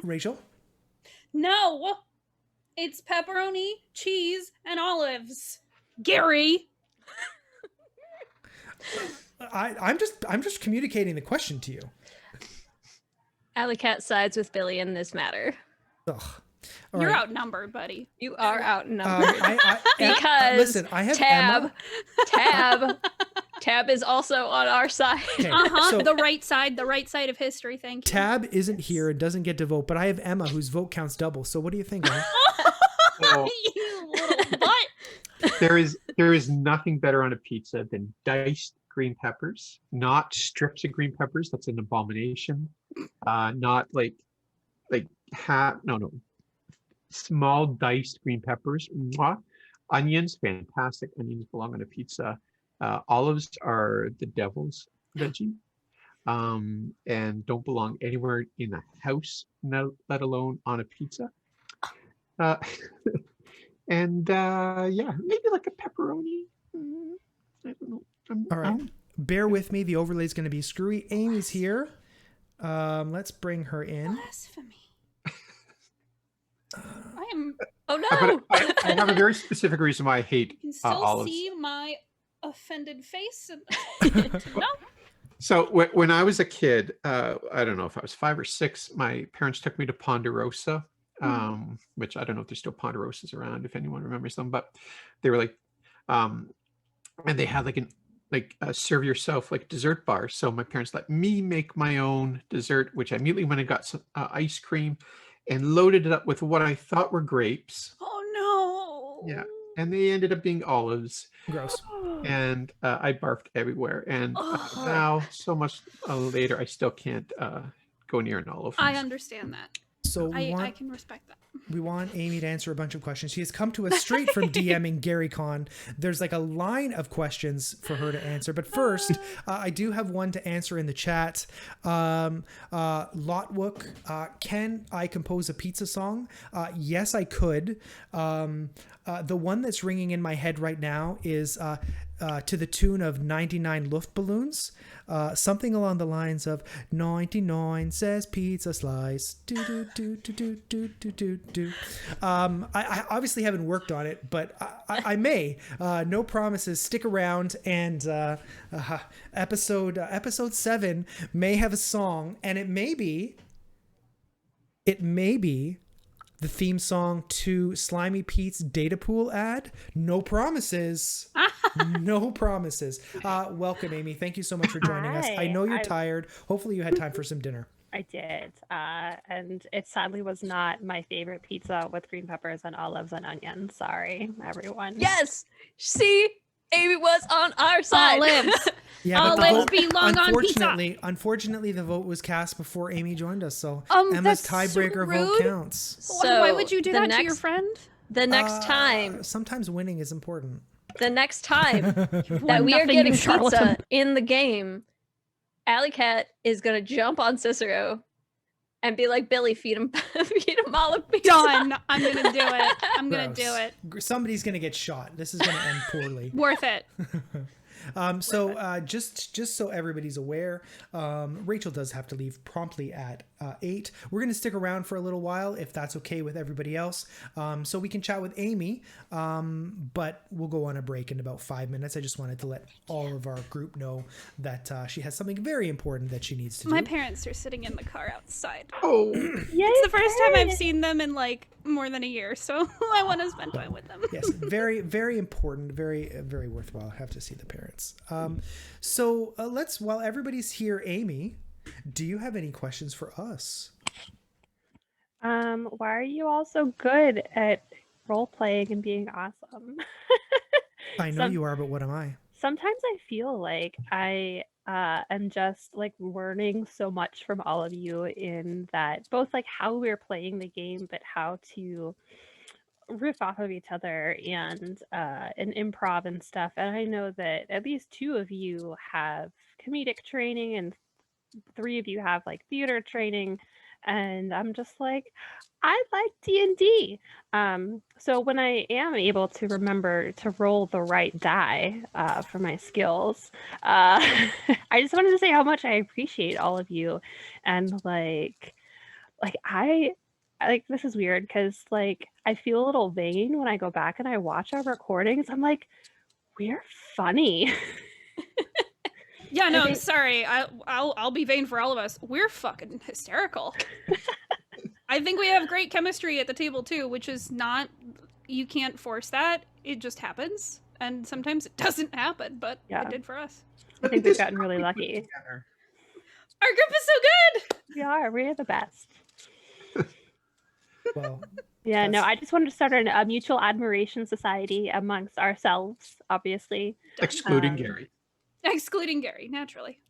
Rachel. No, it's pepperoni, cheese, and olives. Gary. I'm just communicating the question to you. Alley Cat sides with Billy in this matter. Ugh. All You're right. outnumbered, buddy. You are outnumbered Because because I have Tab Emma. Tab is also on our side. Okay, So, so the right side of history. Thank you. Tab isn't here and doesn't get to vote, but I have Emma whose vote counts double. So what do you think, Emma? Well, You little butt. there is nothing better on a pizza than diced green peppers, not strips of green peppers. That's an abomination. Not like small diced green peppers. Mwah. Onions, fantastic. Onions belong on a pizza. Olives are the devil's veggie, and don't belong anywhere in a house, let alone on a pizza. And maybe like a pepperoni. I don't know. All right. Bear with me. The overlay is going to be screwy. Amy's here. Let's bring her in. Blasphemy. I am. Oh But no! I have a very specific reason why I hate You can still olives. see my offended face. No. So when I was a kid, I don't know if I was 5 or 6, my parents took me to Ponderosa, which I don't know if there's still Ponderosas around, if anyone remembers them, but they were like, and they had like a serve yourself like dessert bar. So my parents let me make my own dessert, which I immediately went and got some ice cream and loaded it up with what I thought were grapes. Oh no. Yeah. And they ended up being olives. Gross. And I barfed everywhere. And now, so much later, I still can't go near an olive. I understand that. So I can respect that. we want Amy to answer a bunch of questions. She has come to us straight from DMing Gary Con. There's like a line of questions for her to answer. But first, I do have one to answer in the chat. Lotwook, can I compose a pizza song? Yes, I could. The one that's ringing in my head right now is to the tune of 99 Luftballons. Something along the lines of 99 says pizza slice. Do, do, do, do, do, do, do, do, do. I obviously haven't worked on it, but I may. No promises. Stick around, and episode 7 may have a song, and it may be the theme song to Slimy Pete's data pool ad. No promises. No promises. Welcome, Amy. Thank you so much for joining us. I know you're tired. Hopefully you had time for some dinner. I did. And it sadly was not my favorite pizza with green peppers and olives and onions. Sorry, everyone. Yes! See? Amy was on our side. Olives. Yeah, but Olives belong on pizza. Unfortunately, the vote was cast before Amy joined us, so that's Emma's so tiebreaker vote rude. counts. So Why would you do that to your friend? The next time. Sometimes winning is important. The next time that we are Nothing, getting you charlatan. pizza in the game, Alley Cat is gonna jump on Cicero and be like, Billy, feed him olive pizza. Done. I'm gonna do it. I'm gonna Gross. do it. Somebody's gonna get shot. This is gonna end poorly. Worth it. Just so everybody's aware, Rachel does have to leave promptly at 8. We're going to stick around for a little while if that's okay with everybody else, so we can chat with Amy, but we'll go on a break in about 5 minutes. I just wanted to let all of our group know that she has something very important that she needs to do. My parents are sitting in the car outside. Oh, It's the first time I've seen them in like more than a year, so I want to spend time with them. Yes, very, very important, very, very worthwhile. Have to see the parents. So let's, while everybody's here, Amy, do you have any questions for us? Why are you all so good at role playing and being awesome? I know you are, but what am I? Sometimes I feel like I am just like learning so much from all of you in that both like how we're playing the game, but how to riff off of each other and improv and stuff. And I know that at least 2 of you have comedic training and 3 of you have like theater training, and I'm just like, I like D&D. So when I am able to remember to roll the right die for my skills, I just wanted to say how much I appreciate all of you. And like I like, this is weird because like I feel a little vain when I go back and I watch our recordings. I'm like, we're funny. Yeah, no, I'm sorry. I'll be vain for all of us. We're fucking hysterical. I think we have great chemistry at the table too, which is not, you can't force that. It just happens. And sometimes it doesn't happen, but it did for us. I think we've gotten really lucky. Our group is so good. We are. We're the best. Well, yeah, no, I just wanted to start a mutual admiration society amongst ourselves, obviously. excluding Gary. Excluding Gary, naturally.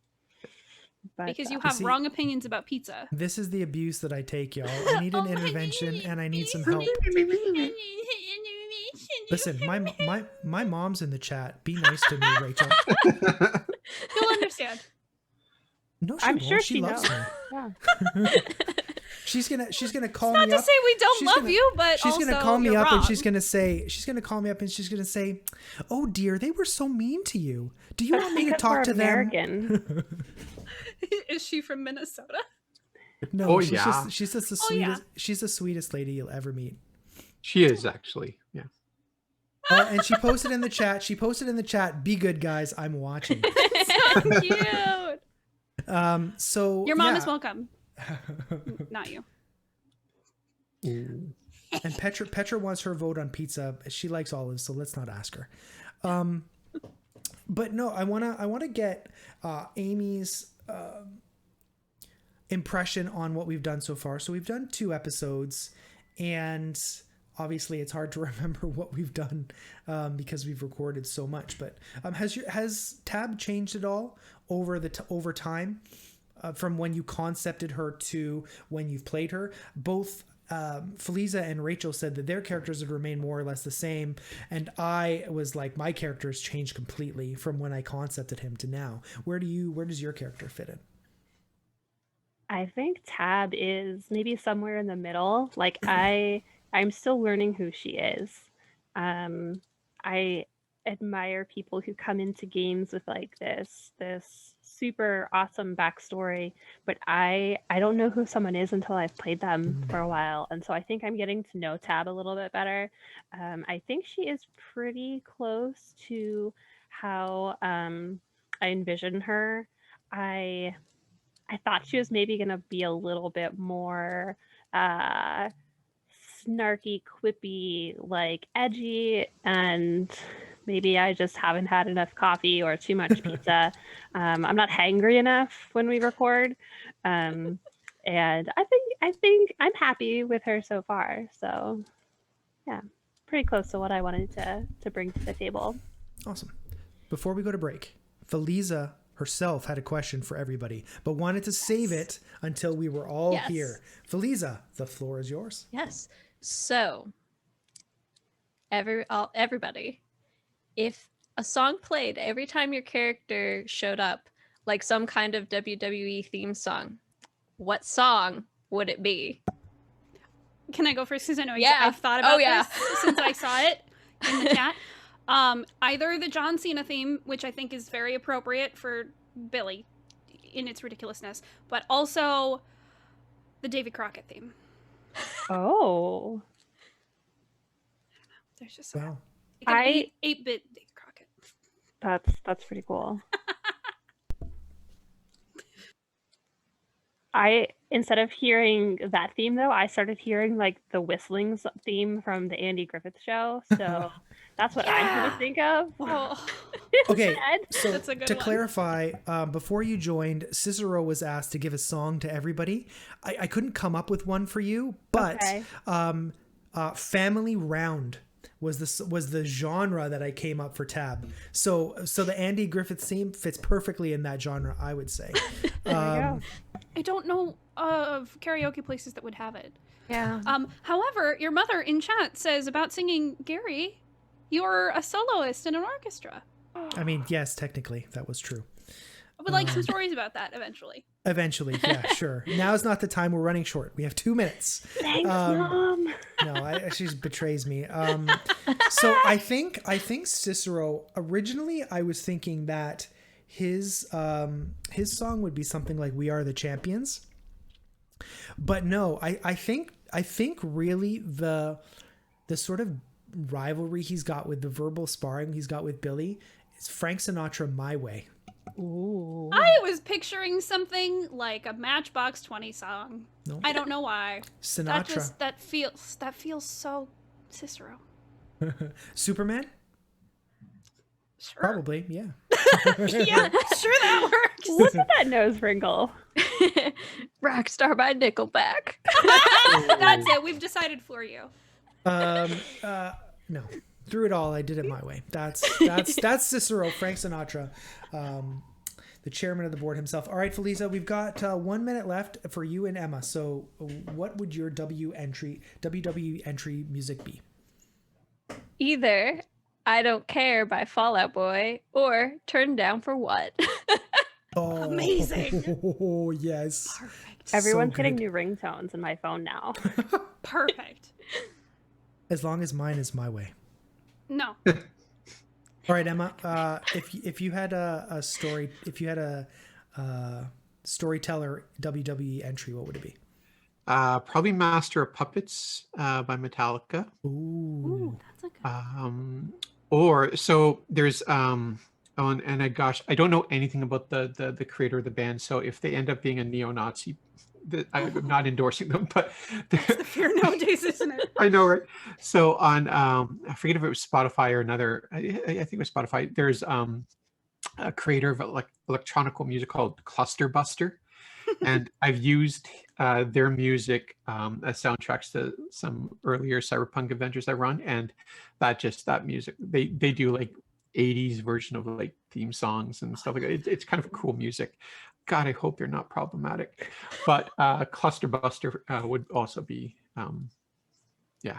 But, Because you have see, wrong opinions about pizza. this is the abuse that I take, y'all. I need an intervention and I need some help. Listen, my mom's in the chat. Be nice to me, Rachel. You'll understand. No, she I'm won't. sure she she loves knows. me. Yeah. She's gonna call Not me to up. say we don't She's love gonna- you, but she's also gonna call me you're up wrong. and she's gonna call me up and she's gonna say, "Oh dear, they were so mean to you. Do you want me to Because talk we're to them?" American. Is she from Minnesota? No, Oh, she's yeah. just the Oh, yeah. sweetest. She's the sweetest lady you'll ever meet. She is actually. Yeah. Oh, and she posted in the chat. She posted in the chat. Be good, guys. I'm watching. So cute. So Your mom yeah. is welcome. Not you. Mm. And Petra wants her vote on pizza. She likes olives, so let's not ask her. But no, I wanna get Amy's impression on what we've done so far. So we've done 2 episodes, and obviously it's hard to remember what we've done because we've recorded so much. But has Tab changed at all over time from when you concepted her to when you've played her? Both Feliza and Rachel said that their characters have remained more or less the same, and I was like, my character's changed completely from when I concepted him to now. Where does your character fit in? I think Tab is maybe somewhere in the middle. Like I'm still learning who she is. I admire people who come into games with like this super awesome backstory, but I don't know who someone is until I've played them for a while. And so I think I'm getting to know Tab a little bit better. I think she is pretty close to how I envision her. I thought she was maybe going to be a little bit more snarky, quippy, like edgy, and maybe I just haven't had enough coffee or too much pizza. I'm not hangry enough when we record, and I think I'm happy with her so far. So, yeah, pretty close to what I wanted to bring to the table. Awesome. Before we go to break, Feliza herself had a question for everybody, but wanted to save it until we were all here. Feliza, the floor is yours. Yes. So, everybody, if a song played every time your character showed up, like some kind of WWE theme song, what song would it be? Can I go first? Because I know Yeah. I've thought about yeah. this since I saw it in the chat. Either the John Cena theme, which I think is very appropriate for Billy in its ridiculousness, but also the Davy Crockett theme. Oh, There's just Wow. like 8-bit Davy Crockett. that's pretty cool. Instead of hearing that theme though, I started hearing like the whistling theme from the Andy Griffith Show. So that's what I'm gonna think of. Oh, Okay, Instead. so That's a good to one. clarify, before you joined, Cicero was asked to give a song to everybody. I couldn't come up with one for you, but Okay. Family Round was the genre that I came up for Tab. So the Andy Griffith theme fits perfectly in that genre, I would say. There you go. I don't know of karaoke places that would have it. Yeah. However, your mother in chat says about singing Gary, you're a soloist in an orchestra. I mean, yes, technically that was true. I would like some stories about that eventually. Eventually, yeah, sure. Now's not the time. We're running short. We have 2 minutes. Thanks, Mom. No, she betrays me. So I think Cicero, originally I was thinking that his song would be something like "We Are the Champions," but no, I think really the sort of rivalry he's got with the verbal sparring he's got with Billy is Frank Sinatra, "My Way." Ooh. I was picturing something like a Matchbox 20 song. No. I don't know why. Sinatra. That feels so Cicero. Superman? Sure. Probably, yeah. Yeah, sure that works. Look at that nose wrinkle. Rockstar by Nickelback. That's it. We've decided for you. No. Through it all, I did it my way. That's Cicero, Frank Sinatra, the chairman of the board himself. All right, Feliza, we've got 1 minute left for you and Emma. So, what would your WW entry music be? Either I Don't Care by Fall Out Boy or Turn Down for What. Oh, Amazing. Oh, yes. Perfect. Everyone's So getting good. new ringtones in my phone now. Perfect. As long as mine is my way. No. All right, Emma. If you had a story, if you had a storyteller WWE entry, what would it be? Probably Master of Puppets by Metallica. Ooh, that's a good. Or so there's oh, and I gosh, I don't know anything about the creator of the band. So if they end up being a neo-Nazi, I'm not endorsing them, but That's the fear nowadays, isn't it? I know, right? So on I forget if it was Spotify or another. I think it was Spotify. There's a creator of electronic music called Cluster Buster, and I've used their music as soundtracks to some earlier Cyberpunk adventures I run, and that music they do like 80s version of like theme songs and stuff like that. It's kind of cool music. God, I hope they're not problematic, but Cluster Buster would also be yeah.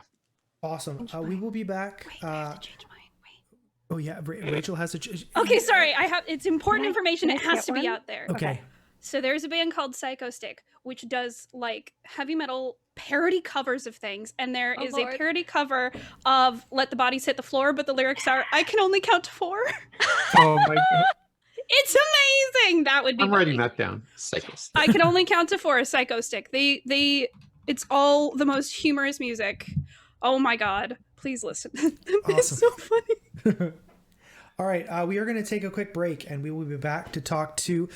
Awesome. We will be back. Wait, I have to change mine. Wait. Oh yeah, Rachel has to. Okay, sorry. It's important Can I- information. can It I has to get be one? out there. Okay. So there's a band called Psycho Stick, which does like heavy metal parody covers of things, and there Oh, is Lord. a parody cover of "Let the Bodies Hit the Floor," but the lyrics are "I can only count to 4." Oh my God, It's amazing. That would be. I'm writing funny. that down. Psychos. I can only count to 4. Psycho Stick. It's all the most humorous music. Oh my God! Please listen. It's Awesome. so funny. All right, we are going to take a quick break, and we will be back to talk to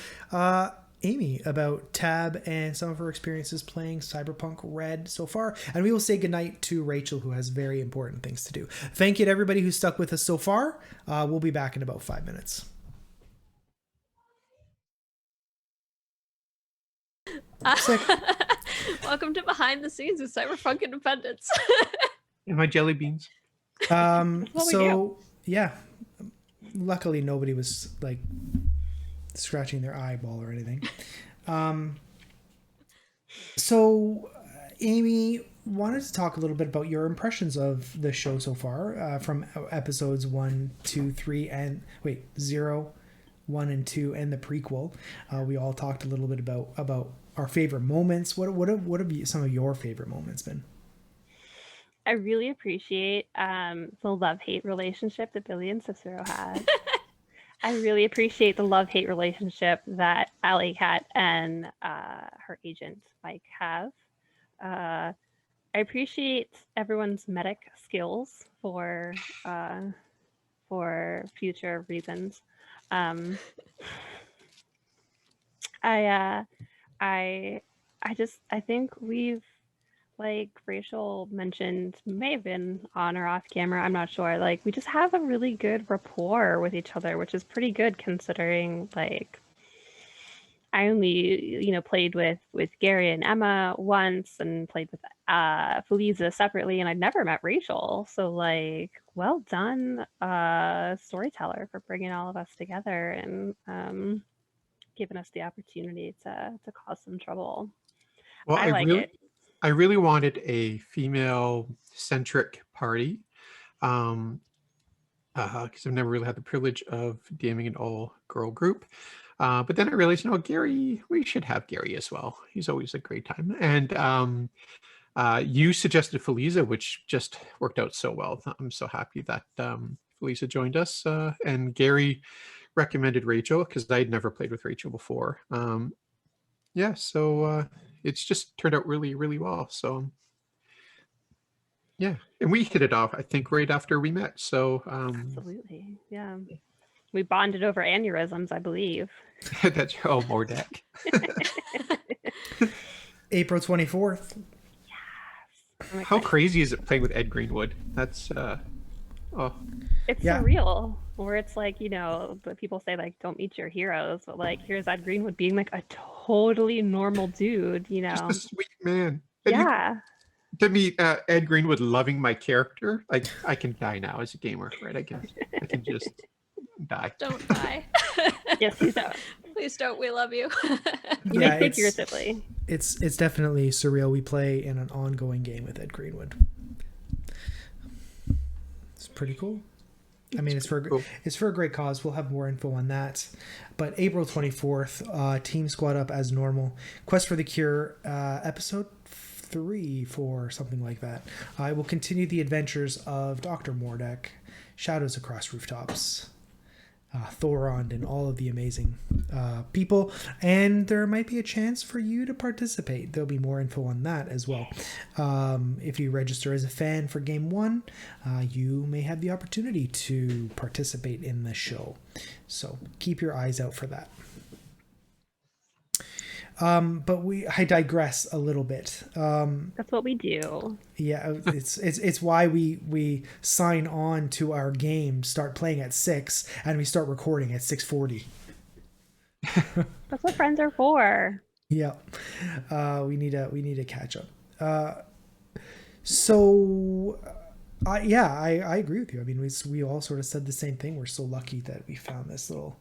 Amy about Tab and some of her experiences playing Cyberpunk Red so far. And we will say goodnight to Rachel, who has very important things to do. Thank you to everybody who's stuck with us so far. We'll be back in about 5 minutes. Sick. Welcome to Behind the Scenes with Cyberpunk Independence. And my jelly beans. So, yeah. Luckily, nobody was like scratching their eyeball or anything. Amy wanted to talk a little bit about your impressions of the show so far, from episodes 1, 2, 3, and 0, 1, and 2, and the prequel. We all talked a little bit about our favorite moments. What have some of your favorite moments been? I really appreciate the love-hate relationship that Billy and Cicero had. I really appreciate the love-hate relationship that Alley Cat and her agent Mike have. I appreciate everyone's medic skills for future reasons. I think we've, like Rachel mentioned, may have been on or off camera, I'm not sure. Like, we just have a really good rapport with each other, which is pretty good considering, like, I only, played with Gary and Emma once and played with Feliza separately, and I'd never met Rachel. So, like, well done, storyteller, for bringing all of us together and giving us the opportunity to cause some trouble. Well, I like it. I really wanted a female-centric party, because I've never really had the privilege of DMing an all-girl group. But then I realized, Gary, we should have Gary as well. He's always a great time. And you suggested Feliza, which just worked out so well. I'm so happy that Feliza joined us. And Gary recommended Rachel because I had never played with Rachel before. So it's just turned out really, really well. So yeah, and we hit it off, I think, right after we met. So Absolutely, yeah. We bonded over aneurysms, I believe. that's more deck. April 24th. I'm How excited. crazy is it playing with Ed Greenwood? That's It's Yeah. surreal. Where it's like, but people say like, don't meet your heroes, but like, here's Ed Greenwood being like a totally normal dude, just a sweet man. And Yeah. to me, Ed Greenwood loving my character, like I can die now as a gamer, right? I can just die. Don't die. Yes, please don't. Please don't. We love you. Yeah, Like, figuratively. it's definitely surreal. We play in an ongoing game with Ed Greenwood. It's pretty cool. I mean, it's for a great cause. We'll have more info on that. But April 24th, Team Squad Up as normal. Quest for the Cure, episode 3, 4, something like that. I will continue the adventures of Dr. Mordek, Shadows Across Rooftops. Thorond, and all of the amazing people. And there might be a chance for you to participate. There'll be more info on that as well. If you register as a fan for Game 1, you may have the opportunity to participate in the show. So keep your eyes out for that. But I digress a little bit. That's what we do. Yeah, it's why we sign on to our game, start playing at 6, and we start recording at 6:40. That's what friends are for. Yeah, we need to catch up. So, I agree with you. I mean, we all sort of said the same thing. We're so lucky that we found this little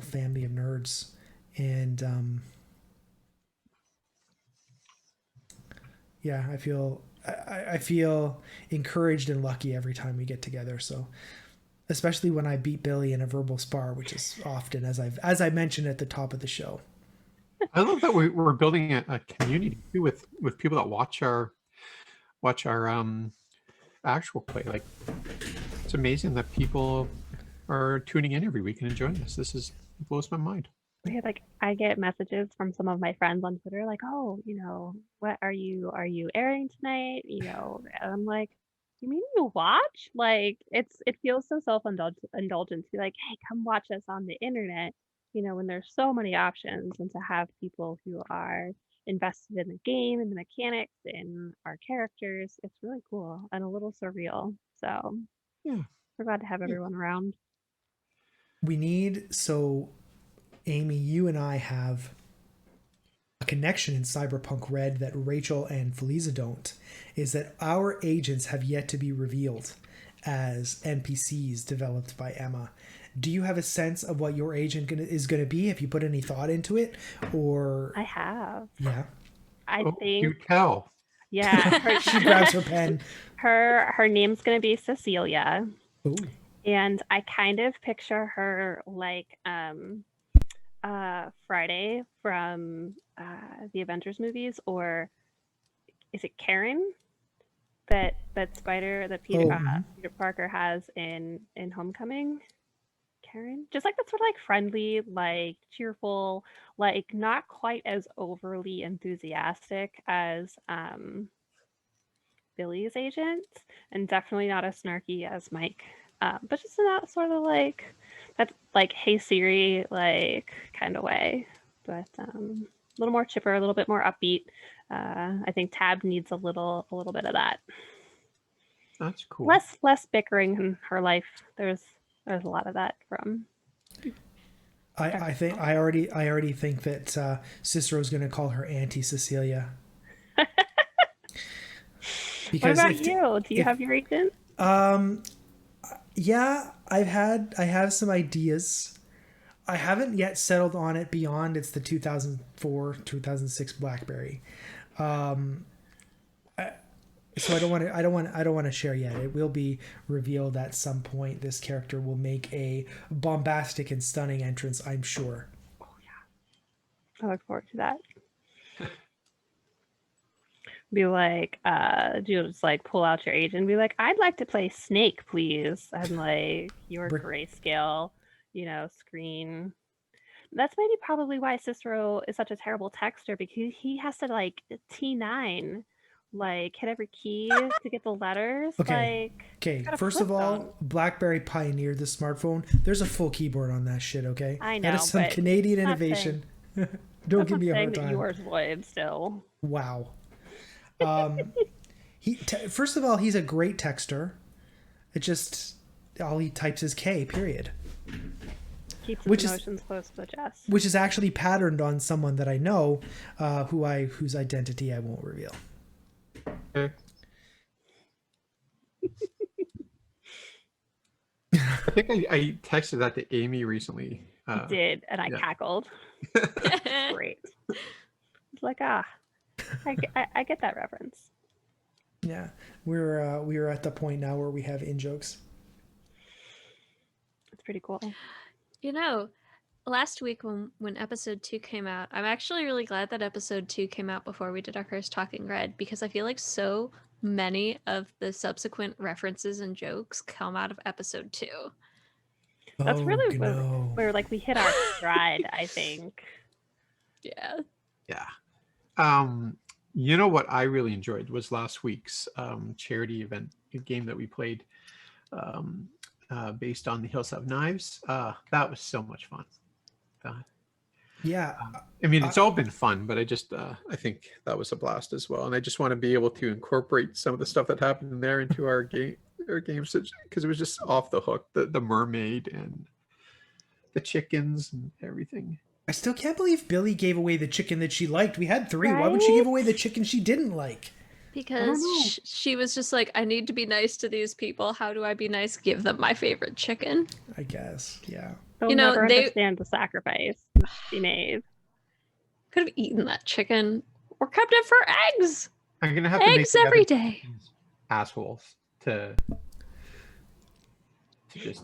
family of nerds, and yeah, I feel encouraged and lucky every time we get together. So, especially when I beat Billy in a verbal spar, which is often, as I mentioned at the top of the show. I love that we're building a community too with people that watch our actual play. Like, it's amazing that people are tuning in every week and enjoying this. It blows my mind. Yeah, like I get messages from some of my friends on Twitter, like, "Oh, what are you airing tonight?" And I'm like, "You mean you watch?" Like, it feels so indulgent to be like, "Hey, come watch us on the internet." When there's so many options, and to have people who are invested in the game and the mechanics and our characters, it's really cool and a little surreal. So Yeah. we're glad to have everyone around. Amy, you and I have a connection in Cyberpunk Red that Rachel and Feliza don't, is that our agents have yet to be revealed as NPCs developed by Emma. Do you have a sense of what your agent is going to be? Have you put any thought into it? Or I have. Yeah. I think. You tell. Yeah. She grabs her pen. Her name's going to be Cecilia. Ooh. And I kind of picture her like Friday from the Avengers movies, or is it Karen that Peter Peter Parker has in Homecoming? Karen, just like that sort of like friendly, like cheerful, like not quite as overly enthusiastic as Billy's agent, and definitely not as snarky as Mike. But just in that sort of like that, like, "Hey Siri," like kind of way, but a little more chipper, a little bit more upbeat. I think Tab needs a little bit of that. That's cool. Less bickering in her life. There's a lot of that from. I already think that Cicero's going to call her Auntie Cecilia. Because what about you? Do you have your agent? Yeah, I have some ideas. I haven't yet settled on it beyond it's the 2004-2006 BlackBerry. So I don't want to share yet. It will be revealed at some point. This character will make a bombastic and stunning entrance, I'm sure. Oh yeah, I look forward to that. Be like, you'll just like pull out your agent and be like, "I'd like to play Snake, please," and like your grayscale, screen. That's maybe probably why Cicero is such a terrible texter, because he has to like T9, like hit every key to get the letters. Okay. First of all, BlackBerry pioneered the smartphone. There's a full keyboard on that shit. Okay. I know. That is some Canadian innovation. Don't give me a hard time. Yours would still. Wow. First of all, he's a great texter. It just all he types is K. Period. Keeps his emotions close to the chest. Which is actually patterned on someone that I know, whose identity I won't reveal. Okay. I think I texted that to Amy recently. You did, and I cackled. Great. It's like, I get that reference. Yeah, we're at the point now where we have in jokes. It's pretty cool. Last week when episode 2 came out, I'm actually really glad that episode 2 came out before we did our first Talking Red, because I feel like so many of the subsequent references and jokes come out of episode 2. That's Oh, really no. where like we hit our stride, I think. Yeah. Yeah. You know what I really enjoyed was last week's charity event, a game that we played um, based on the Hills Have Knives. That was so much fun. Uh, Yeah. I mean, I, it's all been fun, but I think that was a blast as well. And I just want to be able to incorporate some of the stuff that happened in there into our games, because it was just off the hook. The mermaid and the chickens and everything. I still can't believe Billy gave away the chicken that she liked. We had 3. Why would she Right? give away the chicken she didn't like? Because know. she was just like, I need to be nice to these people. How do I be nice? Give them my favorite chicken. I guess. Yeah. They'll You know, never they- understand the sacrifice she made. Could have eaten that chicken or kept it for eggs. I'm gonna have to make Eggs the every other day. assholes to just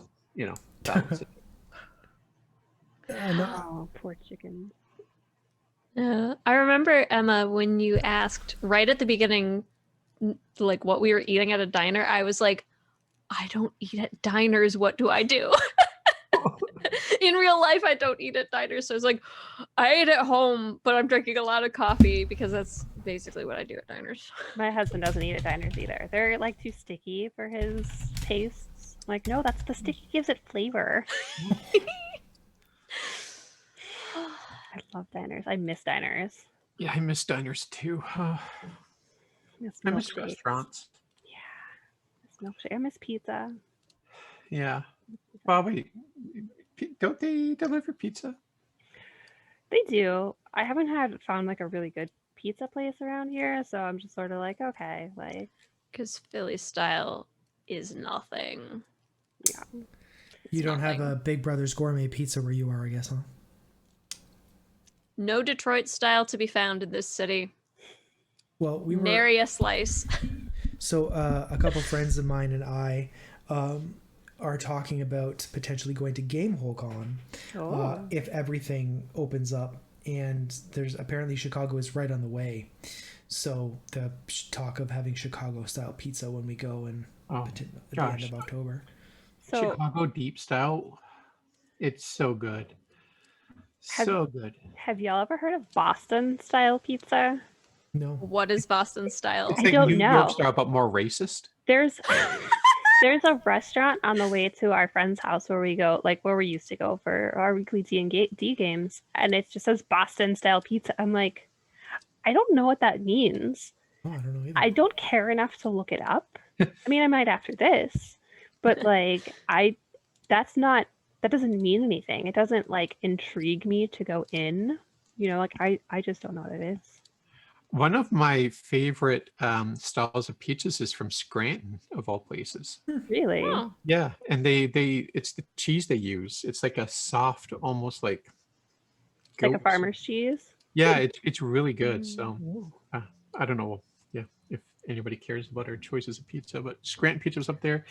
balance it. No, Oh, poor chicken. Yeah, I remember, Emma, when you asked right at the beginning, like what we were eating at a diner. I was like, I don't eat at diners. What do I do? In real life, I don't eat at diners. So I was like, I eat at home, but I'm drinking a lot of coffee because that's basically what I do at diners. My husband doesn't eat at diners either. They're like too sticky for his tastes. I'm like, no, that's the sticky gives it flavor. I love diners. I miss diners. Yeah, I miss diners too. I I miss milkshakes. restaurants. Yeah. I miss milkshake. I miss pizza. Yeah. Well, wait, don't they deliver pizza? They do. I haven't found like a really good pizza place around here, so I'm just sort of like, okay, like, Because Philly style is nothing. yeah. you don't have nothing. a Big Brother's gourmet pizza where you are, I guess, huh? No Detroit style to be found in this city. Well, we were Nary a slice. so a couple friends of mine and I are talking about potentially going to GameholeCon if everything opens up. And there's apparently Chicago is right on the way, so the talk of having Chicago style pizza when we go in Oh, at the end gosh. of October. So Chicago deep style. It's so good. So good. have y'all ever heard of Boston style pizza? No, What is Boston style? It's I like don't New know. York style, but more racist. There's a restaurant on the way to our friend's house where we go, like where we used to go for our weekly D games, and it just says Boston style pizza. I'm like, I don't know what that means. oh, I don't know either. I don't care enough to look it up. I mean, I might after this, but like, that doesn't mean anything. It doesn't like intrigue me to go in. You know, like I just don't know what it is. One of my favorite styles of pizzas is from Scranton, of all places. Really? Oh, Yeah, and they it's the cheese they use. It's like a soft, almost like Like a goat's- farmer's cheese? Yeah, it's really good. So Ooh. I don't know. Yeah, if anybody cares about our choices of pizza, but Scranton Pizza's up there.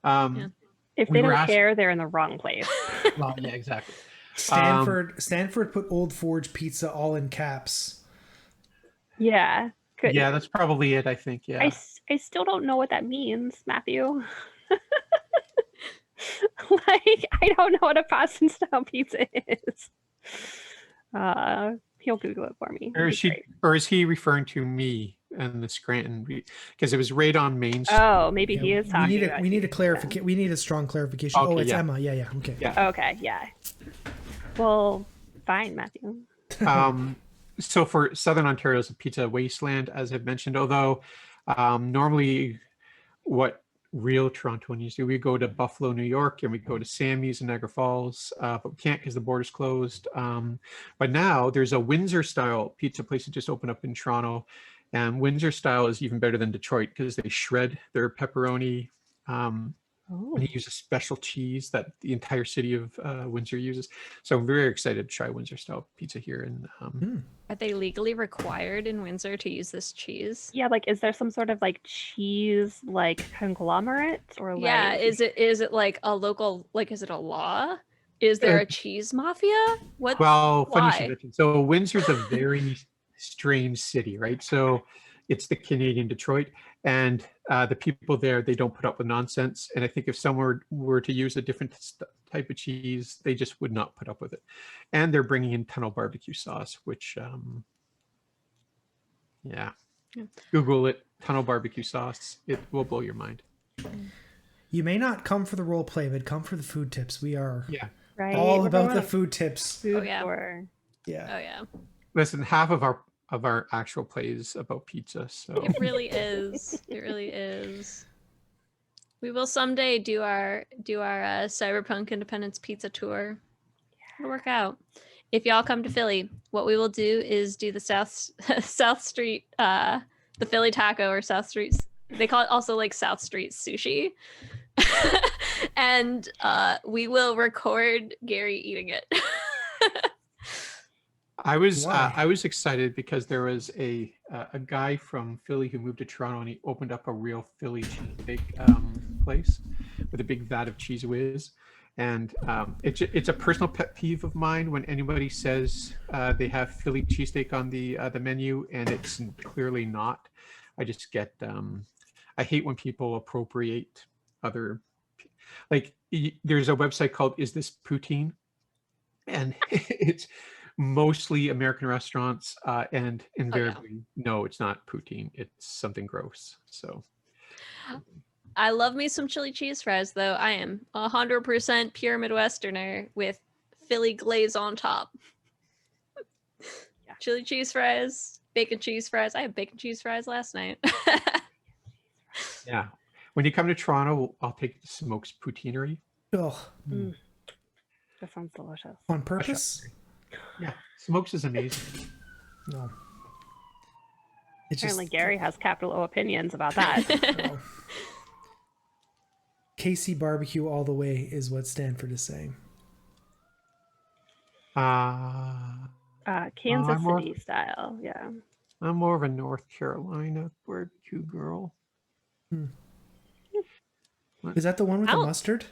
Yeah. If We they were don't asked- care, they're in the wrong place. Well, yeah, exactly. Stanford put Old Forge Pizza all in caps. Yeah. Good. Yeah, that's probably it. I think. Yeah. I still don't know what that means, Matthew. Like, I don't know what a Boston style pizza is. He'll Google it for me. Or It'd is be she? great. Or is he referring to me and the Scranton? Because it was right on Main Street. Oh, maybe he Yeah, is talking about we need a you. clarification. We need a strong clarification. Okay, oh, it's yeah. Emma. Yeah. Okay. Yeah. Okay, yeah. Well, fine, Matthew. So for Southern Ontario is a pizza wasteland, as I've mentioned. Although normally, what real Torontonians do, we go to Buffalo, New York, and we go to Sammy's in Niagara Falls, but we can't because the border's closed. But now there's a Windsor style pizza place that just opened up in Toronto, and Windsor style is even better than Detroit because they shred their pepperoni. Oh. And they use a special cheese that the entire city of Windsor uses. So I'm very excited to try Windsor style pizza here. And are they legally required in Windsor to use this cheese? Yeah, like, is there some sort of like cheese like conglomerate or like? Yeah, is it like a local, like, is it a law? Is there a cheese mafia? What? well, funny you should Why? mention. So Windsor's a very strange city, right? So It's the Canadian Detroit, and the people there, they don't put up with nonsense. And I think if someone were to use a different type of cheese, they just would not put up with it. And they're bringing in tunnel barbecue sauce, which, yeah, Google it, tunnel barbecue sauce. It will blow your mind. You may not come for the role play, but come for the food tips. We are Right. all We're about going the on a food tips. food yeah. tour. Yeah. Oh yeah. Listen, half of our actual play is about pizza. So It really is. It really is. We will someday do our Cyberpunk Independence Pizza tour. It'll work out. If y'all come to Philly, what we will do is do the South Street, the Philly taco, or South Street. They call it also like South Street sushi. And we will record Gary eating it. I was Why? excited because there was a guy from Philly who moved to Toronto, and he opened up a real Philly cheesesteak place with a big vat of cheese whiz. And it's a personal pet peeve of mine when anybody says they have Philly cheesesteak on the menu and it's clearly not. I just get I hate when people appropriate other, like there's a website called Is This Poutine, and it's mostly American restaurants, and invariably no, it's not poutine. It's something gross. So I love me some chili cheese fries, though. I am 100% pure Midwesterner with Philly glaze on top. Yeah. Chili cheese fries, bacon cheese fries. I had bacon cheese fries last night. yeah, when you come to Toronto, I'll take you to Smoke's Poutineery. Oh, That sounds delicious. on purpose? Yeah, Smoke's is amazing. No. It's Apparently, Gary has capital O opinions about that. oh. KC barbecue all the way is what Stanford is saying. Kansas I'm more- City style. Yeah. I'm more of a North Carolina barbecue girl. Is that the one with the Ow. mustard?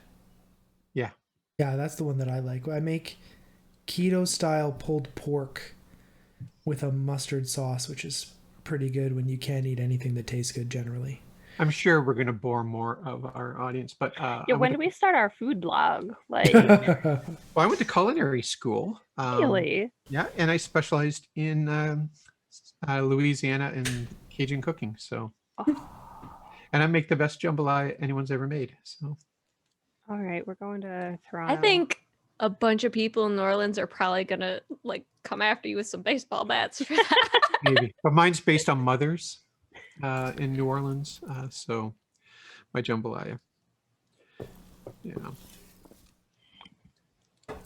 Yeah. Yeah, that's the one that I like. I make keto style pulled pork with a mustard sauce, which is pretty good when you can't eat anything that tastes good generally. I'm sure we're going to bore more of our audience, but Yeah. When do we start our food blog? Like, well, I went to culinary school. really? Yeah, and I specialized in Louisiana and Cajun cooking. So, and I make the best jambalaya anyone's ever made. So, All right, we're going to Toronto. I think a bunch of people in New Orleans are probably gonna like come after you with some baseball bats for that. maybe, but mine's based on mothers in New Orleans. So, my jambalaya. Yeah.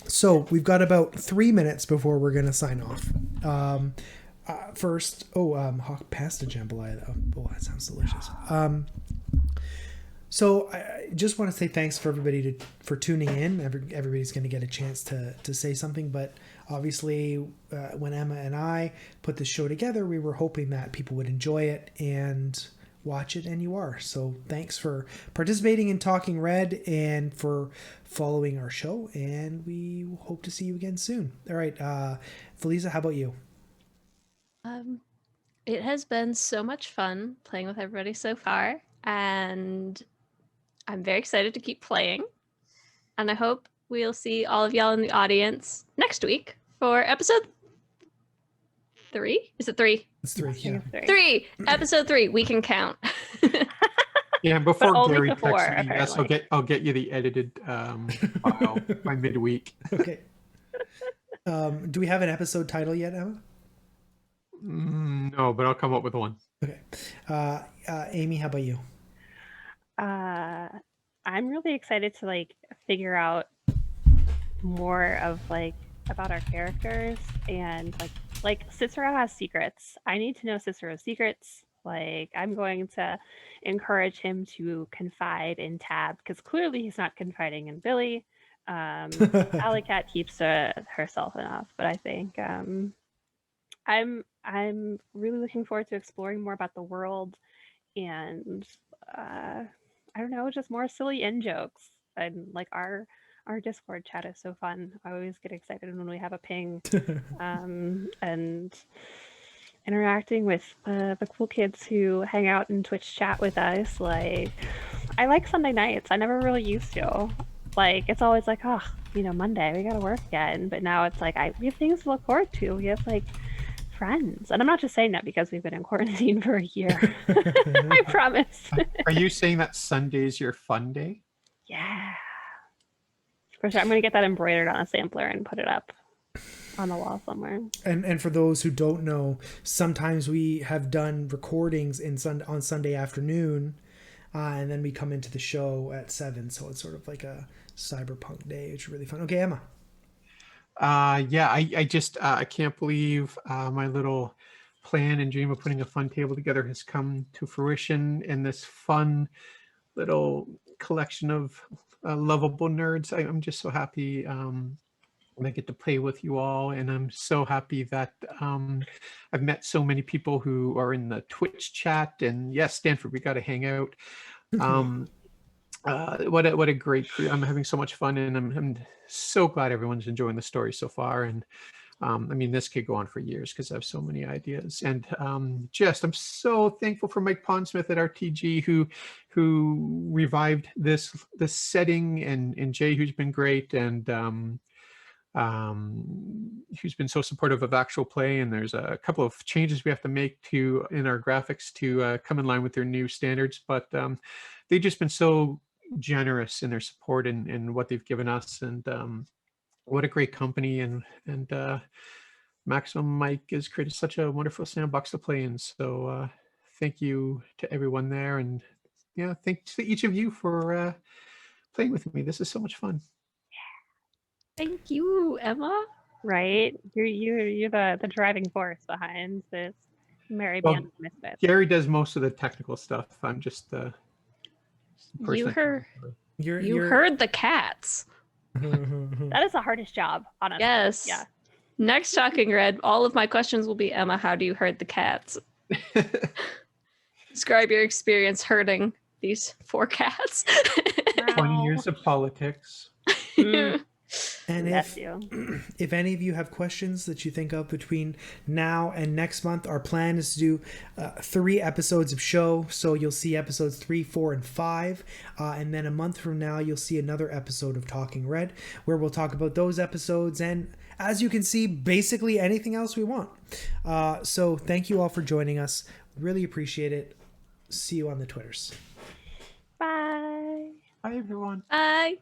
So we've got about 3 minutes before we're going to sign off. First, hawk pasta jambalaya. Oh, that sounds delicious. So I just want to say thanks for everybody for tuning in. Everybody's going to get a chance to say something, but obviously when Emma and I put this show together, we were hoping that people would enjoy it and watch it, and you are. So thanks for participating in Talking Red and for following our show, and we hope to see you again soon. All right, Felisa, how about you? It has been so much fun playing with everybody so far, and I'm very excited to keep playing. And I hope we'll see all of y'all in the audience next week for episode 3. Is it 3? It's 3. Yeah. 3. Episode 3. We can count. Yeah, before only Gary to 4, texts me, yes, apparently. I'll get you the edited file by midweek. Okay. Do we have an episode title yet, Emma? No, but I'll come up with one. Okay. Amy, how about you? I'm really excited to like figure out more of like about our characters and like Cicero has secrets. I need to know Cicero's secrets. Like I'm going to encourage him to confide in Tab because clearly he's not confiding in Billy. Alley Cat keeps to herself enough, but I think I'm really looking forward to exploring more about the world and I don't know, just more silly in jokes. And like our Discord chat is so fun. I always get excited when we have a ping. And interacting with the cool kids who hang out in Twitch chat with us. Like, I like Sunday nights. I never really used to. Like, it's always like, oh, Monday we gotta work again. But now it's like we have things to look forward to. We have like friends, and I'm not just saying that because we've been in quarantine for a year. I promise. Are you saying that Sunday's your fun day? Yeah, for sure. I'm gonna get that embroidered on a sampler and put it up on the wall somewhere. And for those who don't know, sometimes we have done recordings on Sunday afternoon, and then we come into the show at 7. So it's sort of like a cyberpunk day. It's really fun. Okay, Emma. Yeah, I just I can't believe my little plan and dream of putting a fun table together has come to fruition in this fun little collection of lovable nerds. I'm just so happy I get to play with you all, and I'm so happy that I've met so many people who are in the Twitch chat. And yes, Stanford, we got to hang out. What a great crew! I'm having so much fun, and I'm so glad everyone's enjoying the story so far. And I mean, this could go on for years because I have so many ideas. And I'm so thankful for Mike Pondsmith at RTG who revived this setting, and Jay, who's been great, and who's been so supportive of actual play. And there's a couple of changes we have to make in our graphics to come in line with their new standards, but they've just been so generous in their support and what they've given us. And what a great company. And Maximum Mike has created such a wonderful sandbox to play in. So thank you to everyone there, and thanks to each of you for playing with me. This is so much fun. Thank you, Emma. Right? You're the driving force behind this merry band of misfits. Gary does most of the technical stuff. I'm just the person. You heard the cats. That is the hardest job, honestly. Yes. Yeah. Next Talking Red, all of my questions will be, Emma, how do you herd the cats? Describe your experience herding these 4 cats. 20 years of politics. And if any of you have questions that you think of between now and next month, our plan is to do 3 episodes of show. So you'll see episodes 3, 4, and 5. And then a month from now, you'll see another episode of Talking Red, where we'll talk about those episodes. And as you can see, basically anything else we want. So thank you all for joining us. Really appreciate it. See you on the Twitters. Bye. Bye, everyone. Bye.